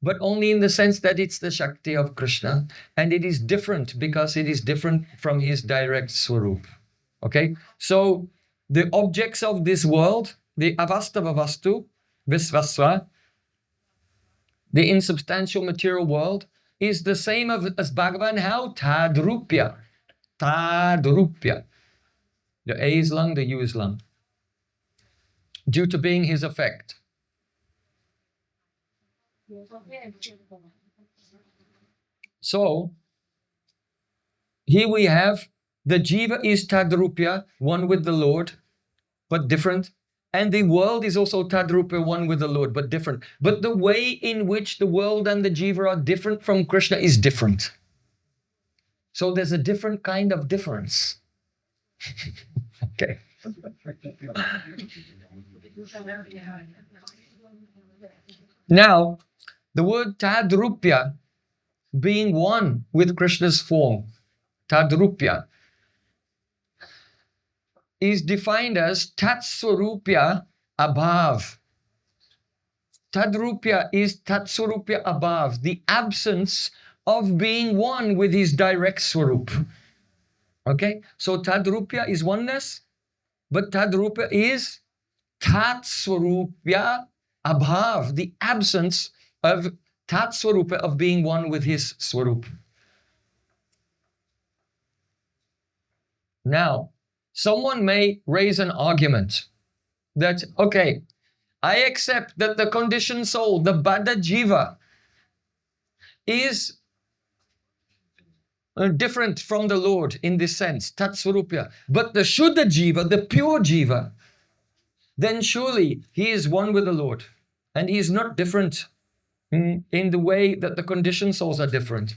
but only in the sense that it's the Shakti of Krishna. And it is different because it is different from his direct Swarup. Okay? So the objects of this world, the avastava vastu, visvasva, the insubstantial material world, is the same as Bhagavan. How? Tad-rupya. Tad-rupya. The A is lung, the U is lung. Due to being his effect. So, here we have the jiva is Tad-rupya, one with the Lord, but different. And the world is also Tad-rupya, one with the Lord, but different. But the way in which the world and the jiva are different from Krishna is different. So there's a different kind of difference. Okay. Now, the word Tad-rupya, being one with Krishna's form, Tad-rupya, is defined as Tat-sarupya above. Tad-rupya is Tat-sarupya above, the absence of being one with his direct Swarup. Okay, so Tad-rupya is oneness, but Tad-rupya is Tat-sarupya above, the absence of Tat-sarupya, of being one with his Swarup. Now, someone may raise an argument that, okay, I accept that the conditioned soul, the Baddha Jiva, is different from the Lord in this sense, Tat-sarupya. But the Shuddha Jiva, the pure Jiva, then surely he is one with the Lord. And he is not different in the way that the conditioned souls are different.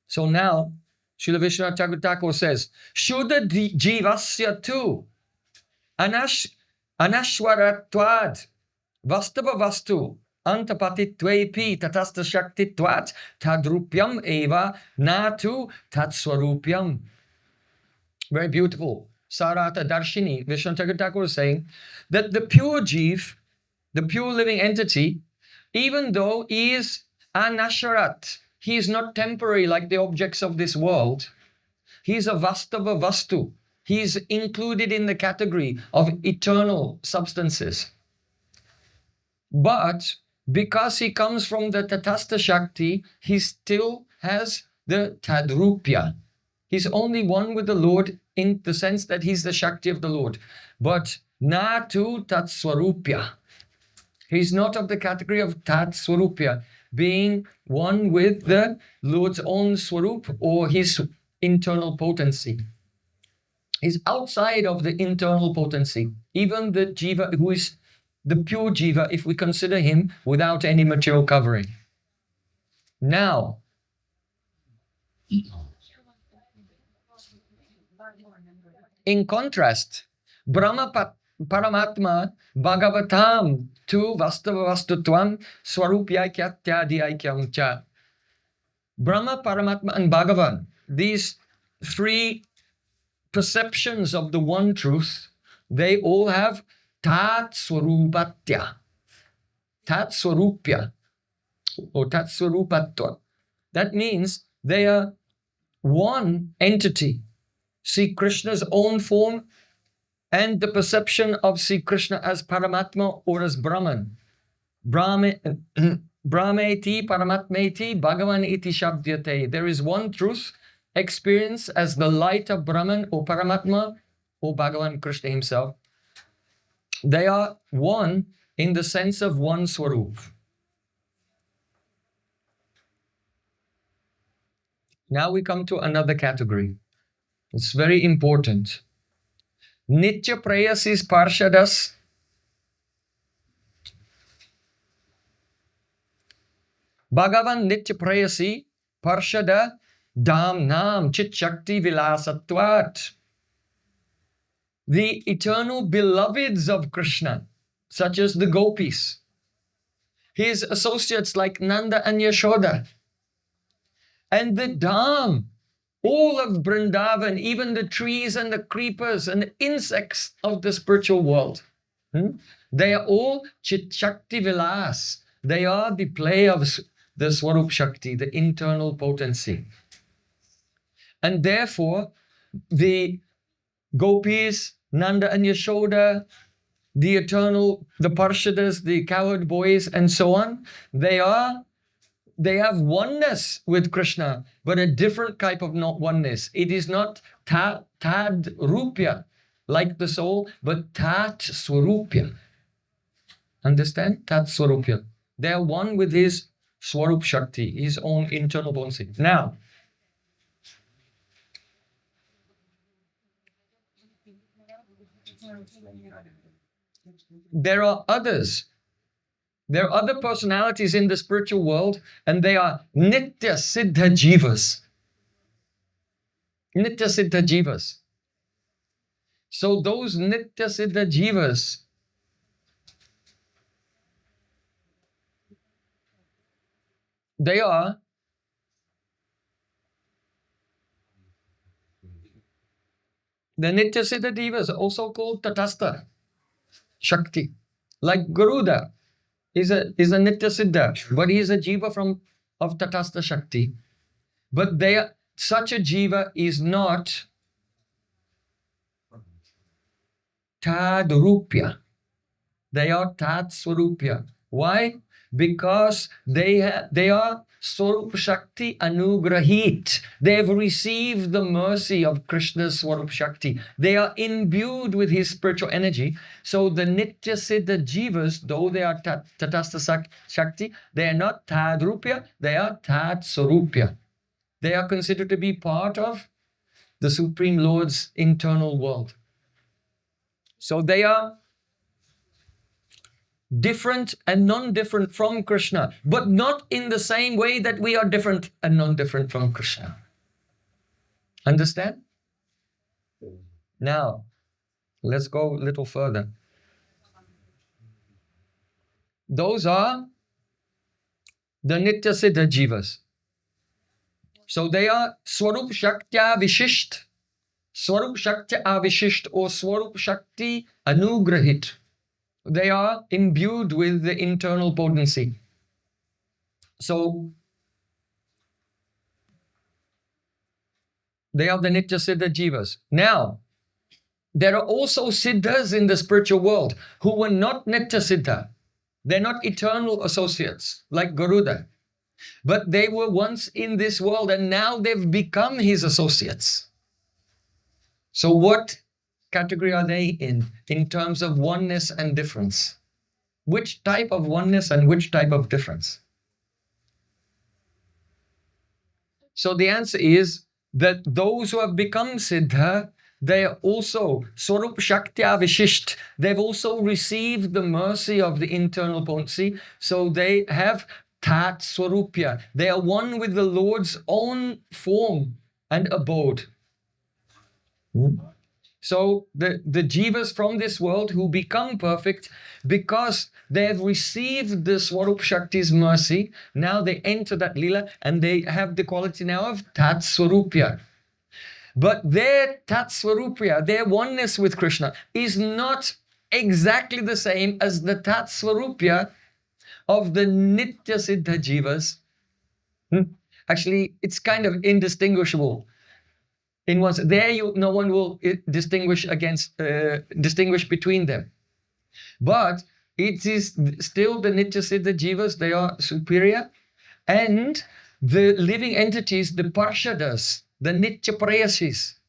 So now, Srila Vishwanath Thakur says, Shuddha Jivasya tu Anashwaratvad Vastava Vastu Antapatitvepi Tatastha-shakti tvat Tad-rupyam eva natu Tat-sarupyam. Very beautiful. Sarata Darshini, Vishnu Thakur is saying that the pure Jeev, the pure living entity, even though he is anasharat, he is not temporary like the objects of this world. He is a vastava vastu. He is included in the category of eternal substances. But because he comes from the Tatastha-shakti, he still has the Tad-rupya. He's only one with the Lord in the sense that he's the Shakti of the Lord. But Natu Tat-sarupya. He's not of the category of Tat-sarupya, being one with the Lord's own Swarup or his internal potency. He's outside of the internal potency. Even the Jiva who is the pure Jiva, if we consider him without any material covering. Now, in contrast, Brahma Paramatma Bhagavatam tu Vastava Vastutvam Swarupyaikyattyadi Aikyam cha. Brahma, Paramatma and Bhagavan, these three perceptions of the one truth, they all have Tat-sarupatya, Tat-sarupya, or Tat-sarupatva. That means they are one entity. Sri Krishna's own form and the perception of Sri Krishna as Paramatma or as Brahman. Brahmeti Paramatmeti Bhagavan iti shabdyate. There is one truth experienced as the light of Brahman or Paramatma or Bhagavan Krishna himself. They are one in the sense of one Swarup. Now we come to another category. It's very important. Nitya Prayasis Parshadas Bhagavan Nitya Prayasi Parshada Dham Nam Chit Shakti Vilasatvat. The eternal beloveds of Krishna, such as the gopis, his associates like Nanda and Yashoda, and the Dham, all of Vrindavan, even the trees and the creepers and the insects of the spiritual world. They are all Chit Shakti Vilas. They are the play of the Swarup Shakti, the internal potency. And therefore, the gopis, Nanda and Yashoda, the eternal, the Parshadas, the cowherd boys, and so on, they have oneness with Krishna, but a different type of not oneness. It is not Tad-rupya, like the soul, but Tat-sarupya. Understand? Tat-sarupya. They are one with his Swarup Shakti, his own internal potency. Now, there are others. There are other personalities in the spiritual world, and they are Nitya Siddha Jivas. Nitya Siddha Jivas. So those Nitya Siddha Jivas, they are the Nitya Siddha Jivas, also called Tatastha-shakti. Like Garuda is a Nitya Siddha, but he is a Jiva of Tatastha-shakti. But such a Jiva is not Tad-rupya. They are Tat-sarupya. Why? Because they are Swarup Shakti Anugrahit. They have received the mercy of Krishna's Swarup Shakti. They are imbued with his spiritual energy. So the Nitya Siddha Jivas, though they are Tatastha-shakti, they are not Tad-rupya, they are Tat-sarupya. They are considered to be part of the Supreme Lord's internal world. So they are different and non-different from Krishna, but not in the same way that we are different and non-different from Krishna. Understand? Now, let's go a little further. Those are the Nitya Siddha Jivas. So they are Swarup Shaktya Vishisht, Swarup Shaktya Avishisht, or Swarup Shakti Anugrahit. They are imbued with the internal potency. So they are the Nitya Siddha Jivas. Now, there are also Siddhas in the spiritual world who were not Nitya Siddha. They're not eternal associates like Garuda. But they were once in this world and now they've become his associates. So what category are they in terms of oneness and difference? Which type of oneness and which type of difference? So the answer is that those who have become Siddha, they are also Swarup Shaktya Vishisht. They've also received the mercy of the internal potency. So they have Tat-sarupya. They are one with the Lord's own form and abode. So the jivas from this world who become perfect because they have received the Swarup Shakti's mercy, now they enter that lila and they have the quality now of Tat-sarupya. But their Tat-sarupya, their oneness with Krishna, is not exactly the same as the Tat-sarupya of the Nitya Siddha Jivas. Actually, it's kind of indistinguishable. In one sense, there no one will distinguish between them. But it is still the Nitya Siddha Jivas, they are superior. And the living entities, the Parshadas, the Nitya Prayasas,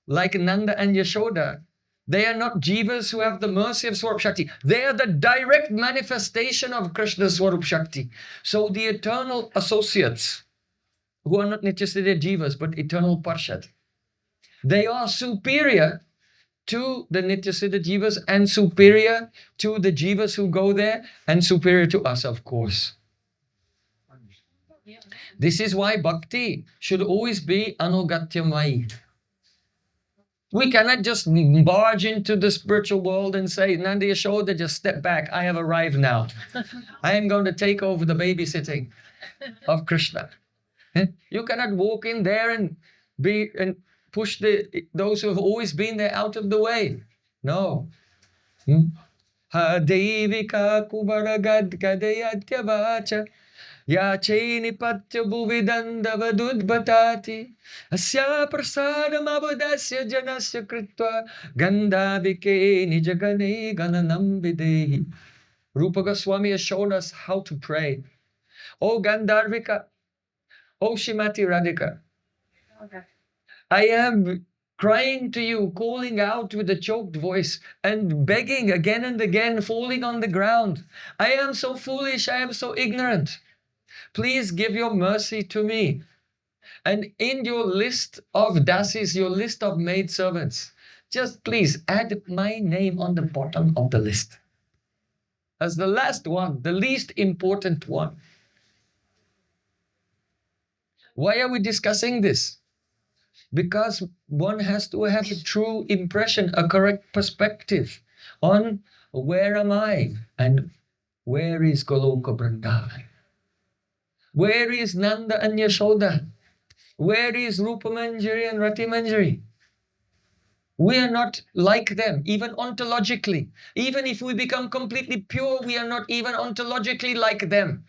like Nanda and Yashoda, they are not jivas who have the mercy of Swarup Shakti. They are the direct manifestation of Krishna's Swarup Shakti. So the eternal associates, who are not Nitya Siddha Jivas, but eternal Parshad, they are superior to the Nitya Siddha Jivas and superior to the Jivas who go there and superior to us, of course. This is why bhakti should always be anugatyamai. We cannot just barge into the spiritual world and say, Nanda Yashoda, just step back. I have arrived now. I am going to take over the babysitting of Krishna. You cannot walk in there and push those who have always been there out of the way. No. Ha devika kubaragad kadayatya vacha yachaini patya bhuvidandavadudbhatati asya prasadam abadasya janasya kritva gandhavike nijagane gananam videhi. Rupa Goswami has shown us how to pray. Oh Gandharvika, oh Shrimati Radhika, I am crying to you, calling out with a choked voice and begging again and again, falling on the ground. I am so foolish, I am so ignorant. Please give your mercy to me. And in your list of dasis, your list of maidservants, just please add my name on the bottom of the list as the last one, the least important one. Why are we discussing this? Because one has to have a true impression, a correct perspective on where am I and where is Goloka Vrindavan? Where is Nanda and Yashoda? Where is Rupa Manjari and Rati Manjari? We are not like them, even ontologically. Even if we become completely pure, we are not even ontologically like them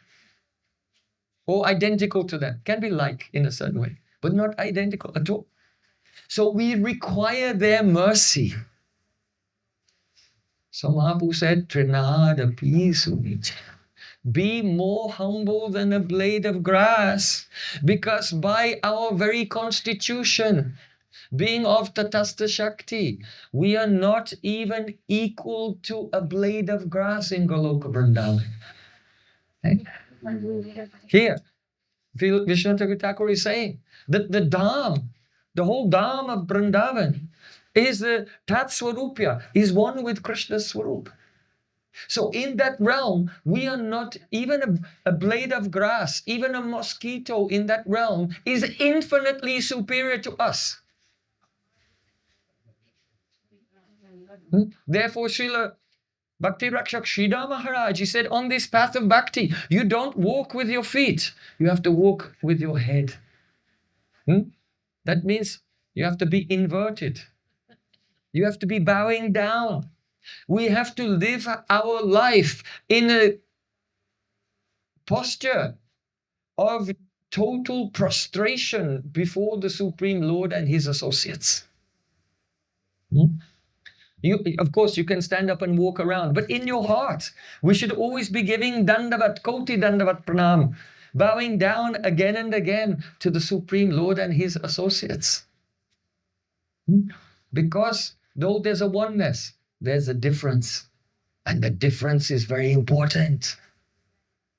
or identical to them. Can be like in a certain way, but not identical at all. So we require their mercy. So Mahaprabhu said, Trinada Pisumich. Be more humble than a blade of grass, because by our very constitution, being of Tatastha-shakti, we are not even equal to a blade of grass in Goloka Vrindavan. Okay? Here, Vishnu Thakur is saying that the Dham, the whole Dham of Vrindavan, is the Tat-sarupya, is one with Krishna's Swarup. So in that realm, we are not even a blade of grass, even a mosquito in that realm is infinitely superior to us. Therefore, Srila Bhakti Rakshak Sridhar Maharaj, he said, on this path of bhakti, you don't walk with your feet. You have to walk with your head. That means you have to be inverted. You have to be bowing down. We have to live our life in a posture of total prostration before the Supreme Lord and his associates. Of course, you can stand up and walk around, but in your heart, we should always be giving dandavat, koti dandavat pranam, bowing down again and again to the Supreme Lord and his associates. Because though there's a oneness, there's a difference. And the difference is very important.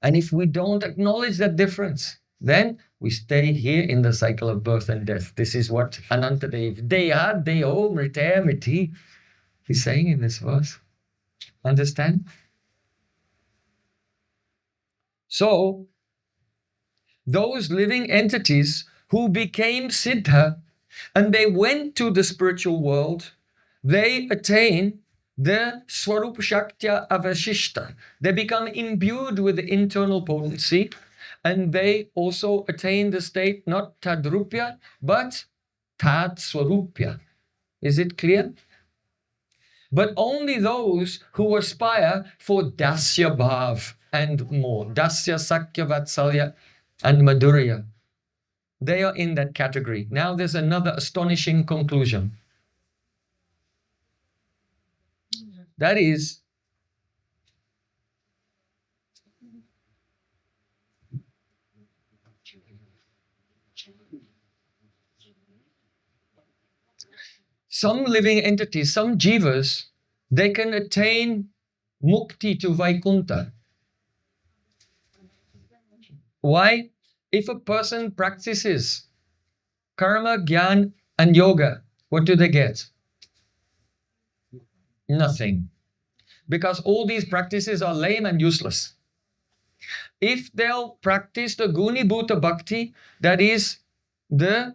And if we don't acknowledge that difference, then we stay here in the cycle of birth and death. This is what Anantadev, Deha, Deho, Mrite, Mriti, he's saying in this verse. Understand? So, those living entities who became Siddha and they went to the spiritual world, they attain the Swarup Shaktya Avashishta. They become imbued with the internal potency, and they also attain the state not Tad-rupya but Tat-sarupya. Is it clear? But only those who aspire for Dasya Bhav and more, Dasya, Sakya, Vatsalya and Madhurya, they are in that category. Now there's another astonishing conclusion. That is, some living entities, some jivas, they can attain mukti to Vaikuntha. Why? If a person practices karma, jnana and yoga, what do they get? Nothing. Because all these practices are lame and useless. If they'll practice the Guni Bhuta Bhakti, that is the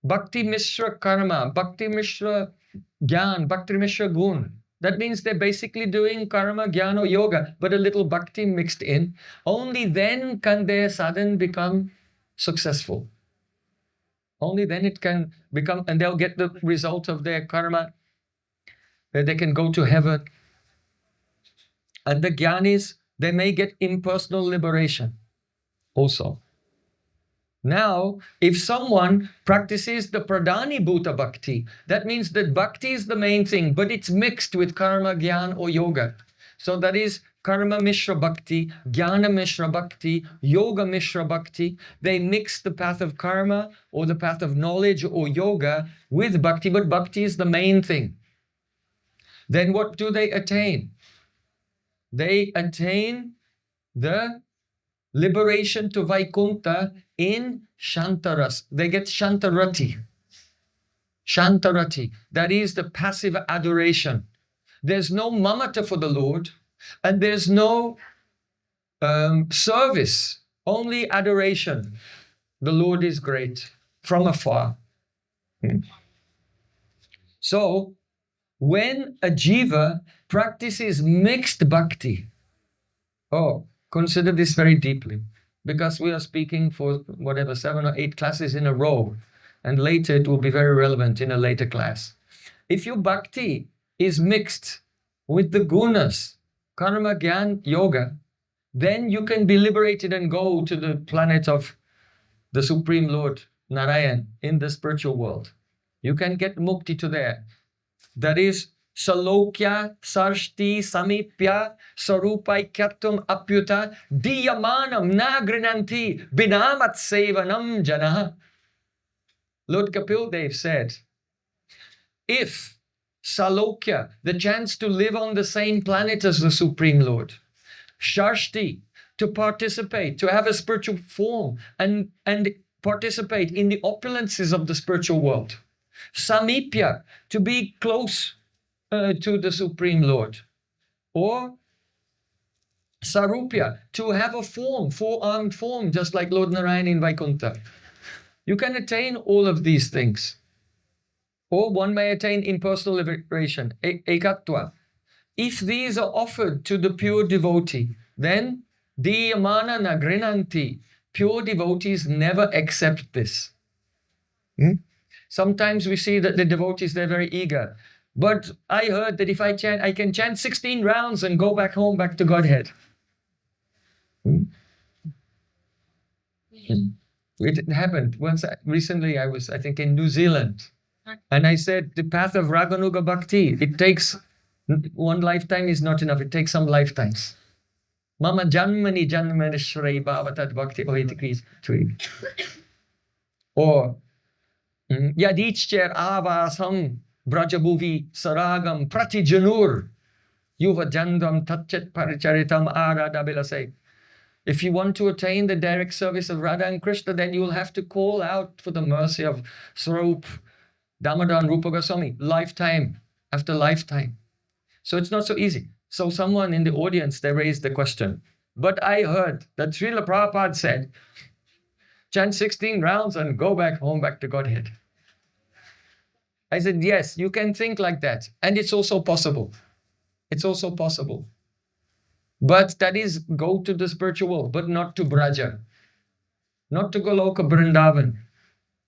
Bhakti Mishra Karma, Bhakti Mishra Gyan, Bhakti Mishra Gun, that means they're basically doing karma, jnana or yoga, but a little bhakti mixed in. Only then can their sadhana become successful. Only then it can become, and they'll get the result of their karma, where they can go to heaven. And the jnanis, they may get impersonal liberation also. Now, if someone practices the Pradhani Bhuta Bhakti, that means that bhakti is the main thing, but it's mixed with karma, jnana or yoga. So that is karma mishra bhakti, jnana mishra bhakti, yoga mishra bhakti. They mix the path of karma or the path of knowledge or yoga with bhakti, but bhakti is the main thing. Then what do they attain? They attain the liberation to Vaikuntha in Shantaras. They get Shantarati. Shantarati, that is the passive adoration. There's no mamata for the Lord, and there's no service, only adoration. The Lord is great from afar. So, when a jiva practices mixed bhakti, consider this very deeply, because we are speaking for whatever 7 or 8 classes in a row, and later it will be very relevant in a later class. If your bhakti is mixed with the gunas, karma, jnana, yoga, then you can be liberated and go to the planet of the Supreme Lord, Narayan, in the spiritual world. You can get mukti to there. That is Salokya, Sarshti, Samipya, Sarupaikyatvam Apyuta, Diyamanam Nagrinanti, Binamat Sevanam Jana. Lord Kapil Dev said, if Salokya, the chance to live on the same planet as the Supreme Lord, Sharshti, to participate, to have a spiritual form and participate in the opulences of the spiritual world, Samipya, to be close to the Supreme Lord, or Sarupya, to have a form, 4-armed form, just like Lord Narayan in Vaikuntha. You can attain all of these things. Or one may attain impersonal liberation, ekatva. If these are offered to the pure devotee, then diyamana na grinanti. Pure devotees never accept this. Sometimes we see that the devotees, they're very eager. But I heard that if I chant, I can chant 16 rounds and go back home, back to Godhead. It happened once. Recently, I was, I think, in New Zealand. And I said, the path of Raganuga Bhakti, it takes, one lifetime is not enough. It takes some lifetimes. Mama janmani janmani shray bhavatad bhakti ohitikris. Or Yadichcher avasam brajabhuvi saragam pratijanur yuva jandam tatchet paricharitam aradabilasay. If you want to attain the direct service of Radha and Krishna, then you will have to call out for the mercy of Swarup, Damodar and Rupa Goswami, lifetime after lifetime. So it's not so easy. So someone in the audience, they raised the question, but I heard that Srila Prabhupada said, chant 16 rounds and go back home, back to Godhead. I said, yes, you can think like that. And it's also possible. It's also possible. But that is, go to the spiritual world, but not to Braja, not to Goloka Vrindavan,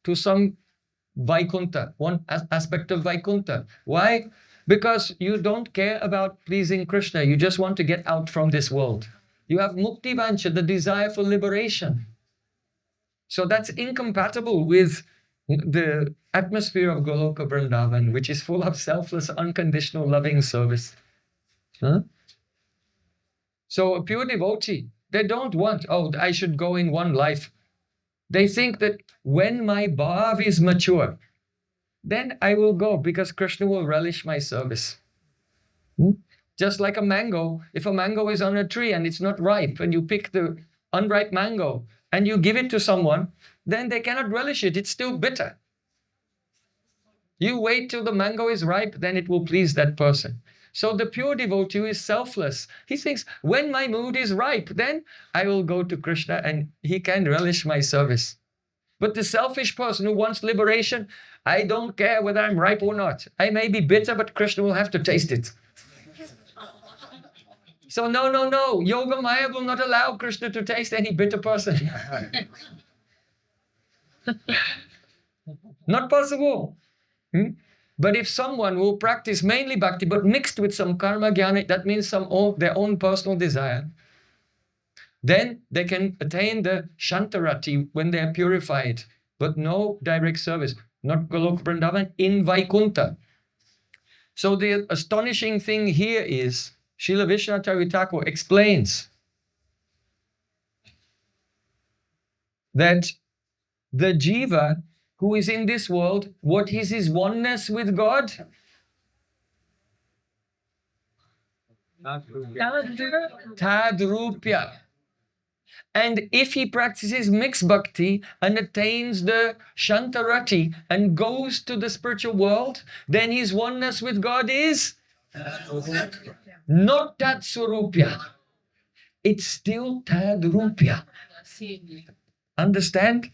to some Vaikuntha, one aspect of Vaikuntha. Why? Because you don't care about pleasing Krishna. You just want to get out from this world. You have Mukti Vancha, the desire for liberation. So that's incompatible with the atmosphere of Goloka Vrindavan, which is full of selfless, unconditional, loving service. So a pure devotee, they don't want, oh, I should go in one life. They think that when my bhav is mature, then I will go because Krishna will relish my service. Just like a mango, if a mango is on a tree and it's not ripe and you pick the unripe mango and you give it to someone, then they cannot relish it. It's still bitter. You wait till the mango is ripe, then it will please that person. So the pure devotee is selfless. He thinks, when my mood is ripe, then I will go to Krishna and he can relish my service. But the selfish person who wants liberation, I don't care whether I'm ripe or not. I may be bitter, but Krishna will have to taste it. So no. Yoga Maya will not allow Krishna to taste any bitter person. Not possible. But if someone will practice mainly bhakti, but mixed with some karma jnana, that means their own personal desire, then they can attain the Shantarati when they are purified, but no direct service, not Goloka Vrindavan, in Vaikuntha. So the astonishing thing here is, Srila Vishnu Thakur explains that the jiva who is in this world, what is his oneness with God? Tad-rupya. And if he practices mixed bhakti and attains the Shantarati and goes to the spiritual world, then his oneness with God is not Tat-sarupya. It's still Tad-rupya. Understand?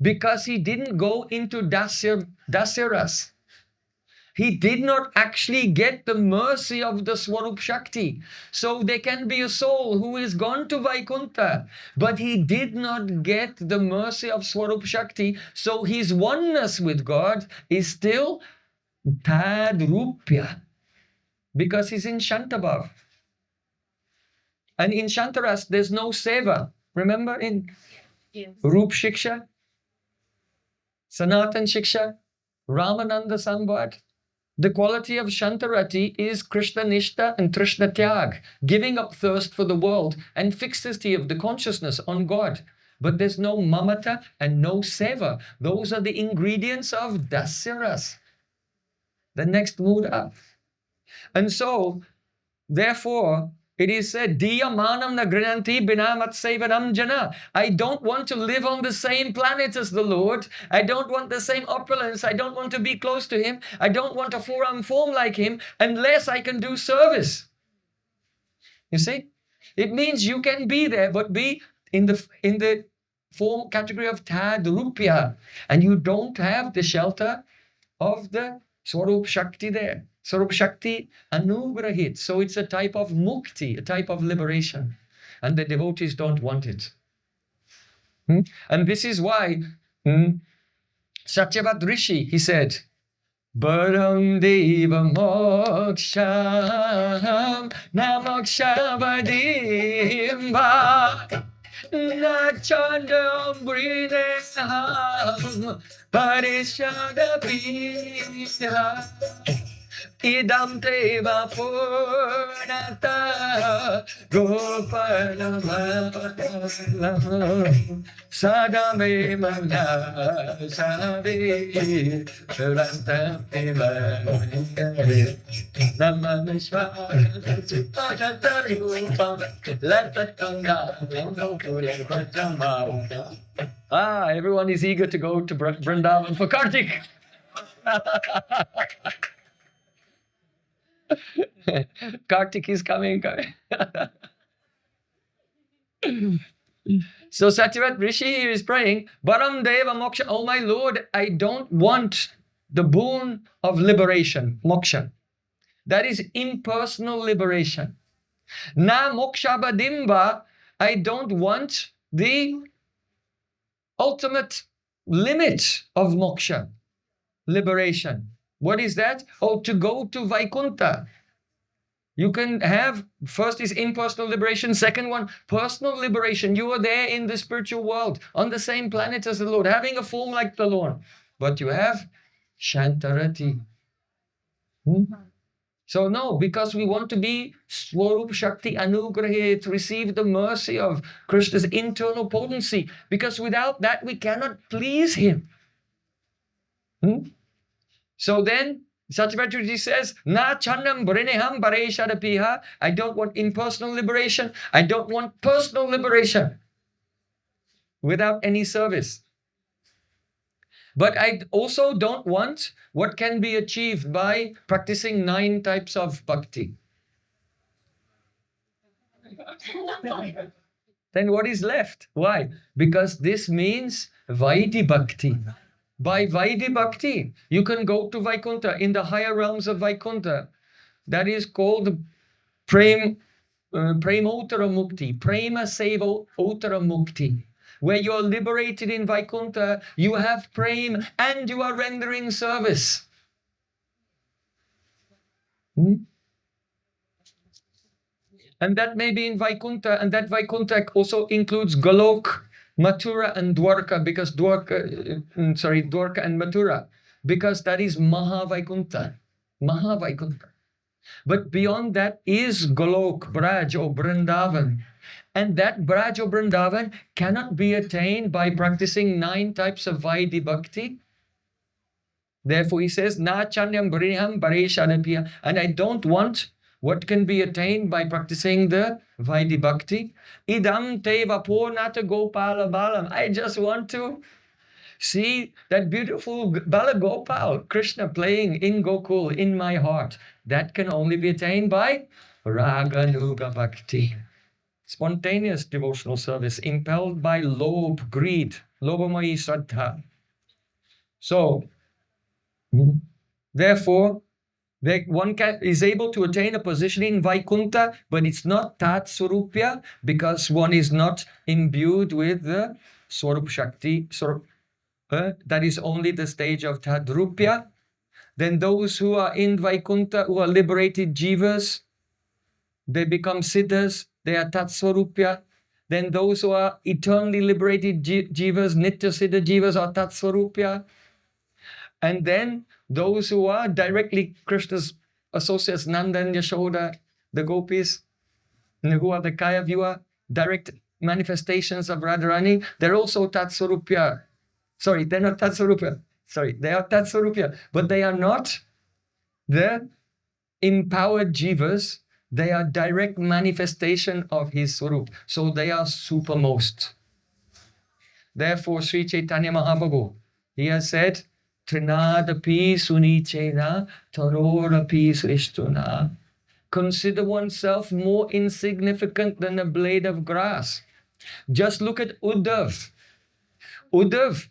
Because he didn't go into Dasyaras. He did not actually get the mercy of the Swarup Shakti. So there can be a soul who is gone to Vaikuntha, but he did not get the mercy of Swarup Shakti. So his oneness with God is still Tad-rupya, because he's in Shantabhav. And in Shantaras, there's no seva. Remember in Rup Shiksha, Sanatan Shiksha, Ramananda Samvad, the quality of Shantarati is Krishna Nishta and Trishna Tyag, giving up thirst for the world and fixity of the consciousness on God. But there's no mamata and no seva. Those are the ingredients of Dasyaras, the next mood up. And so, therefore, it is said, Diya manam na grinanti binamat sevanam jana. I don't want to live on the same planet as the Lord. I don't want the same opulence. I don't want to be close to Him. I don't want to form like Him unless I can do service. You see? It means you can be there, but be in the form category of Tad-rupya. And you don't have the shelter of the Swarup Shakti there. Swarup Shakti anugrahit. So it's a type of mukti, a type of liberation. And the devotees don't want it. And this is why Satyavat Rishi, he said, Param deva moksham na mokshavadimba na chandam brineham parishada pita idam teva purnata gopalam sadame mala savi ranta eva namamishva everyone is eager to go to Vrindavan for Kartik. Kartik is coming. So Satyavat Rishi here is praying, Param Deva Moksha, oh my Lord, I don't want the boon of liberation, moksha. That is impersonal liberation. Na moksha badimba, I don't want the ultimate limit of moksha, liberation. What is that? Oh, to go to Vaikuntha. You can have, first is impersonal liberation, second one, personal liberation. You are there in the spiritual world, on the same planet as the Lord, having a form like the Lord. But you have Shantarati. So no, because we want to be Swarup Shakti Anugrahit, receive the mercy of Krishna's internal potency. Because without that, we cannot please Him. So then, Satyavat says, Na chandam brineham pareshadapiha. I don't want impersonal liberation. I don't want personal liberation without any service. But I also don't want what can be achieved by practicing 9 types of bhakti. Then what is left? Why? Because this means Vaidhi Bhakti. By Vaidhi Bhakti, you can go to Vaikuntha, in the higher realms of Vaikuntha. That is called Prem, Premotara Mukti, Prema Seva Uttara Mukti. Where you are liberated in Vaikuntha, you have Prem and you are rendering service. And that may be in Vaikuntha, and that Vaikuntha also includes Golok, Mathura and Dwarka, because Dwarka and Mathura, because that is Mahavaikuntha. But beyond that is Golok, Braj or Vrindavan. And that Braj or Vrindavan cannot be attained by practicing 9 types of Vaidhi Bhakti. Therefore he says, Na Chanyam Briniham Pareshadapiya. And I don't want what can be attained by practicing the Vaidhi Bhakti. Idam te vapurnata gopala balam. I just want to see that beautiful Bala Gopal, Krishna playing in Gokul, in my heart. That can only be attained by Raganuga Bhakti. Spontaneous devotional service, impelled by lobh, greed, lobhamayi shraddha. So, therefore, one is able to attain a position in Vaikuntha, but it's not Tat-sarupya, because one is not imbued with the Swarup Shakti. That is only the stage of Tad-rupya. Then those who are in Vaikuntha, who are liberated jivas, they become siddhas, they are Tat-sarupya. Then those who are eternally liberated jivas, nitya siddha jivas, are Tat-sarupya. And then those who are directly Krishna's associates, Nanda and Yashoda, the gopis, who are the Kaya Vyuha, direct manifestations of Radharani, they're also Tat-sarupya. Sorry, they're not Tat-sarupya. Sorry, they are Tat-sarupya, but they are not the empowered jivas. They are direct manifestation of his Swarup. So they are supermost. Therefore, Sri Chaitanya Mahaprabhu, he has said, Trinadapi sunichena tarorapi srishtuna. Consider oneself more insignificant than a blade of grass. Just look at Uddhav. Uddhav,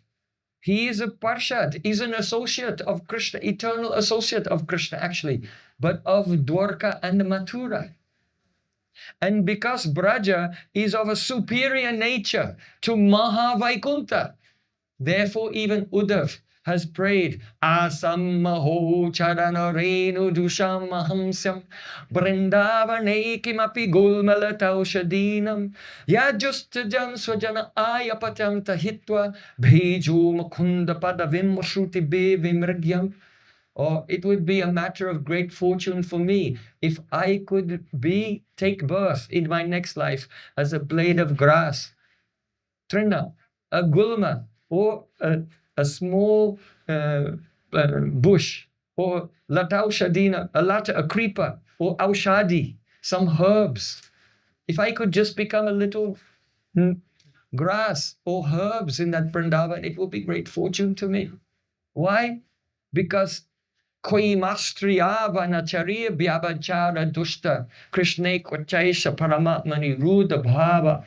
He is a Parshad, he's an associate of Krishna, eternal associate of Krishna actually, but of Dwarka and Mathura. And because Braja is of a superior nature to Mahavaikuntha, therefore even Uddhav has prayed, Asam maho charana renu dusham mahamsyam Vrindavane kimapi gulmalataushadinam Yajustajam swajana ayapatam tahitva Bheju mukunda padavim shruti be vimrigyam. Or it would be a matter of great fortune for me if I could take birth in my next life as a blade of grass, trina, a gulma, or a small bush, or lataushadina, a creeper, or aushadi, some herbs. If I could just become a little grass or herbs in that Vrindavan, it would be great fortune to me. Why? Because Koi mastriya vanacharya vyabhachara dushta Krishne kvachaisha paramatmani ruda bhava.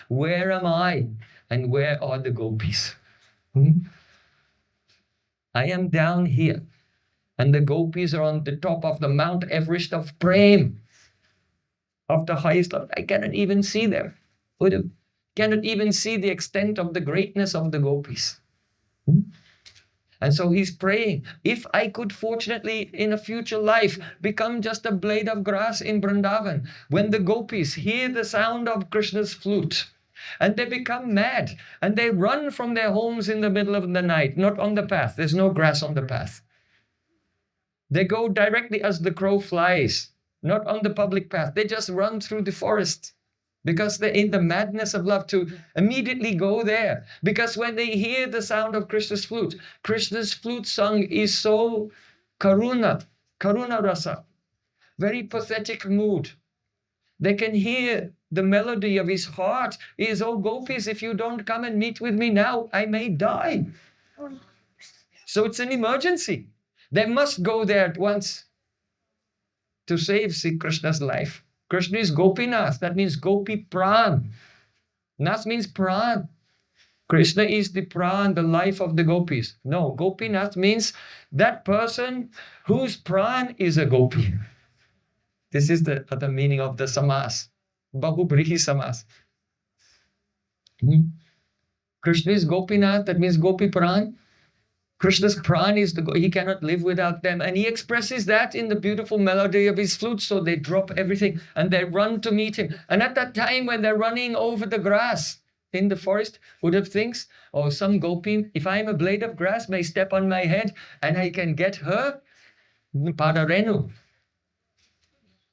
Where am I and where are the gopis? I am down here and the gopis are on the top of the Mount Everest of Prem, of the highest love. I cannot even see them. Uddhav cannot even see the extent of the greatness of the gopis. And so he's praying, if I could fortunately in a future life become just a blade of grass in Vrindavan, when the gopis hear the sound of Krishna's flute, and they become mad, and they run from their homes in the middle of the night, not on the path, there's no grass on the path. They go directly as the crow flies, not on the public path, they just run through the forest. Because they're in the madness of love to immediately go there. Because when they hear the sound of Krishna's flute song is so karuna rasa, very pathetic mood. They can hear the melody of his heart is, oh gopis, if you don't come and meet with me now, I may die. So it's an emergency. They must go there at once to save Sri Krishna's life. Krishna is Gopinath, that means Gopi Pran. Nath means Pran. Krishna is the Pran, the life of the gopis. No, Gopinath means that person whose Pran is a gopi. This is the other meaning of the samas, Bahubrihi samas. Krishna is Gopinath, that means Gopi Pran. Krishna's Pran is he cannot live without them. And he expresses that in the beautiful melody of his flute. So they drop everything and they run to meet him. And at that time when they're running over the grass in the forest, Uddhav thinks, oh, some gopi, if I'm a blade of grass, may step on my head and I can get her padarenu.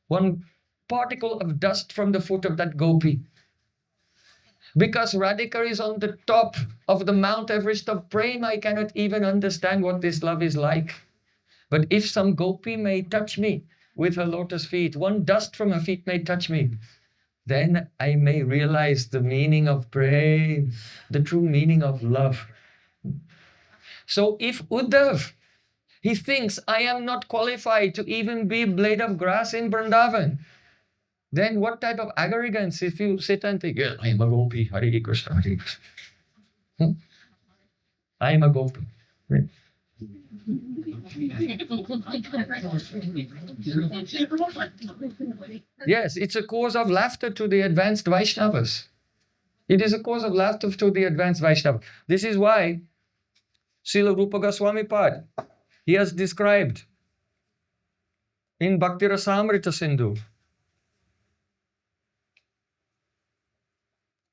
One particle of dust from the foot of that gopi. Because Radhika is on the top of the Mount Everest of Prem, I cannot even understand what this love is like. But if some gopi may touch me with her lotus feet, one dust from her feet may touch me, then I may realize the meaning of Prem, the true meaning of love. So if Uddhav, he thinks I am not qualified to even be a blade of grass in Vrindavan, then what type of arrogance if you sit and think, yeah, I am a gopi, Hare Krishna, Hare Krishna. I am a gopi. Right? Yes, it's a cause of laughter to the advanced Vaishnavas. It is a cause of laughter to the advanced Vaishnavas. This is why Srila Rupa Goswami Pad, he has described in Bhakti Rasamrita Sindhu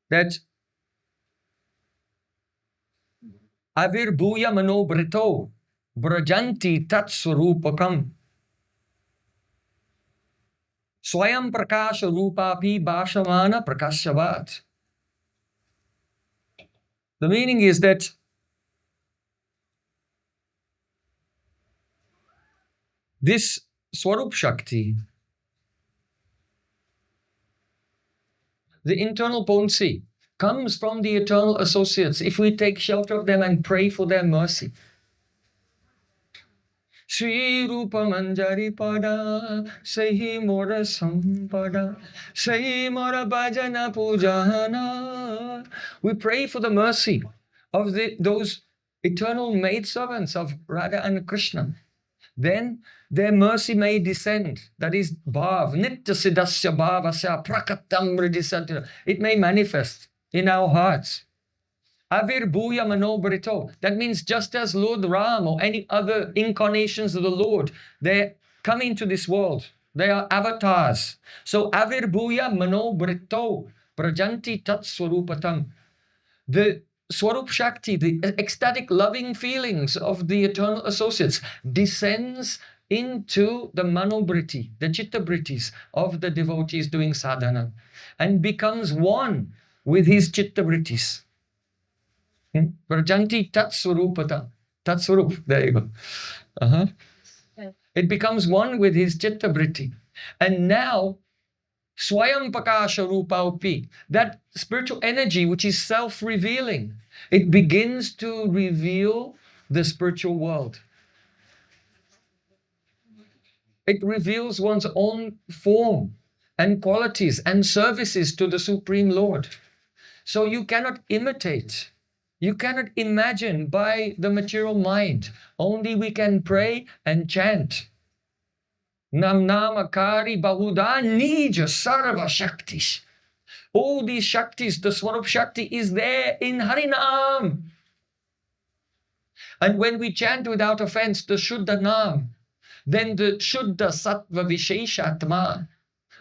that Avirbhuya manobrito brajanti tat-sarupakam swayam prakasha rupapi bhashamana prakashavat. The meaning is that this Swarup Shakti, the internal potency, comes from the eternal associates if we take shelter of them and pray for their mercy. Shri Rupa Manjari Pada, Sahi Mora Sampada, Sahi Mora Bhajana Pujana. We pray for the mercy of those eternal maidservants of Radha and Krishna. Then their mercy may descend. That is bhav, nitya siddhasya bhavasya prakatam hridisatya. It may manifest in our hearts. Avirbhuya manobrito. That means just as Lord Ram or any other incarnations of the Lord, they come into this world. They are avatars. So avirbhuya manobrito prajanti tat-sarupatam. The Swarup Shakti, the ecstatic loving feelings of the eternal associates, descends into the manobriti, the chitta brittis of the devotees doing sadhana, and becomes one with his chitta brittis. Prajanti tat-sarupata. Tat-sarup, there you go. It becomes one with his chitta britti. And now, Swayam Prakasha Rupaupi, that spiritual energy which is self-revealing, it begins to reveal the spiritual world. It reveals one's own form and qualities and services to the Supreme Lord. So you cannot imitate, you cannot imagine by the material mind. Only we can pray and chant. Nam namakari bahuda nija sarva shaktis. All these shaktis, the Swarup Shakti is there in Harinam. And when we chant without offense the Shuddha Nam, then the Shuddha Sattva Visheshatma,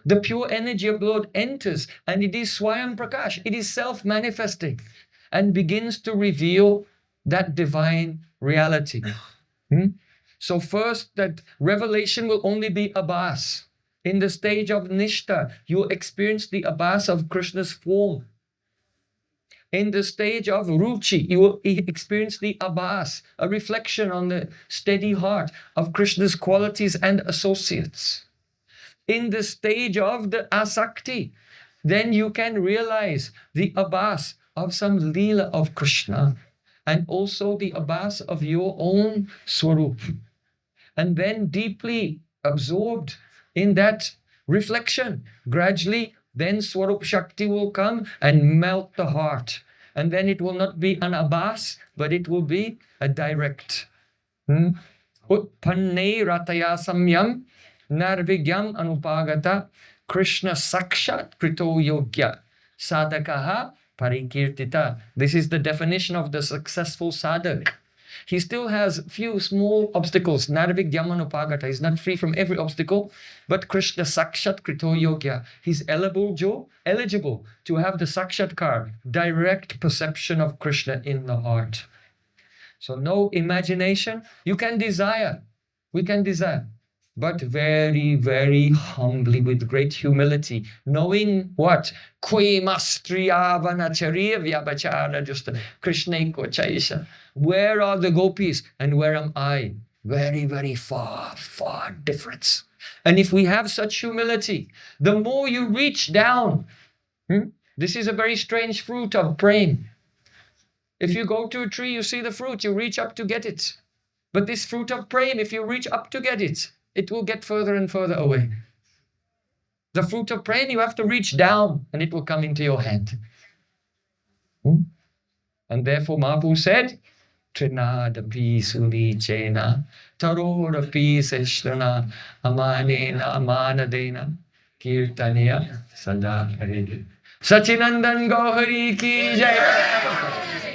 the pure energy of the Lord enters, and it is Swayam Prakash, it is self-manifesting and begins to reveal that divine reality. So first, that revelation will only be Abhas. In the stage of Nishta, you experience the Abhas of Krishna's form. In the stage of Ruchi, you will experience the Abhas, a reflection on the steady heart of Krishna's qualities and associates. In the stage of the Asakti, then you can realize the Abhas of some Leela of Krishna, and also the Abhas of your own Swarup. And then deeply absorbed in that reflection, gradually then Swarup Shakti will come and melt the heart. And then it will not be an Abhas, but it will be a direct. Utpanne rataya samyam narvigyam anupagata Krishna sakshat krito yogya sadakaha parikirtita. This is the definition of the successful sadhak. He still has few small obstacles. Narvigyam-anupagata. He's not free from every obstacle. But Krishna Sakshat Krito Yogya. He's eligible to have the Sakshatkar, direct perception of Krishna in the heart. So no imagination. You can desire. We can desire. But very, very humbly, with great humility, knowing what? Kwe mastriya vanacharya vyabachara justa Krishna chaisha. Where are the gopis and where am I? Very, very far, far difference. And if we have such humility, the more you reach down, this is a very strange fruit of Prem. If you go to a tree, you see the fruit, you reach up to get it. But this fruit of Prem, if you reach up to get it, it will get further and further away. The fruit of Prem, you have to reach down and it will come into your hand. And therefore Mahaprabhu said, Trinadapi Sunichena, Tarodapi Seshtana, Amanena, Amanadena, Kirtaniya, Sadakari. Sachinandan Gohari ki jai,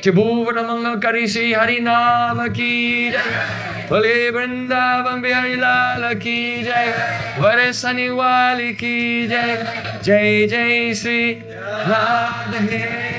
Tribhuvana Mangal Karisi Harinama ki jai, Bole Vrindavan Bihari Lala ki jai, Varesani Wali ki jai, Jai Jai Sri Radhe.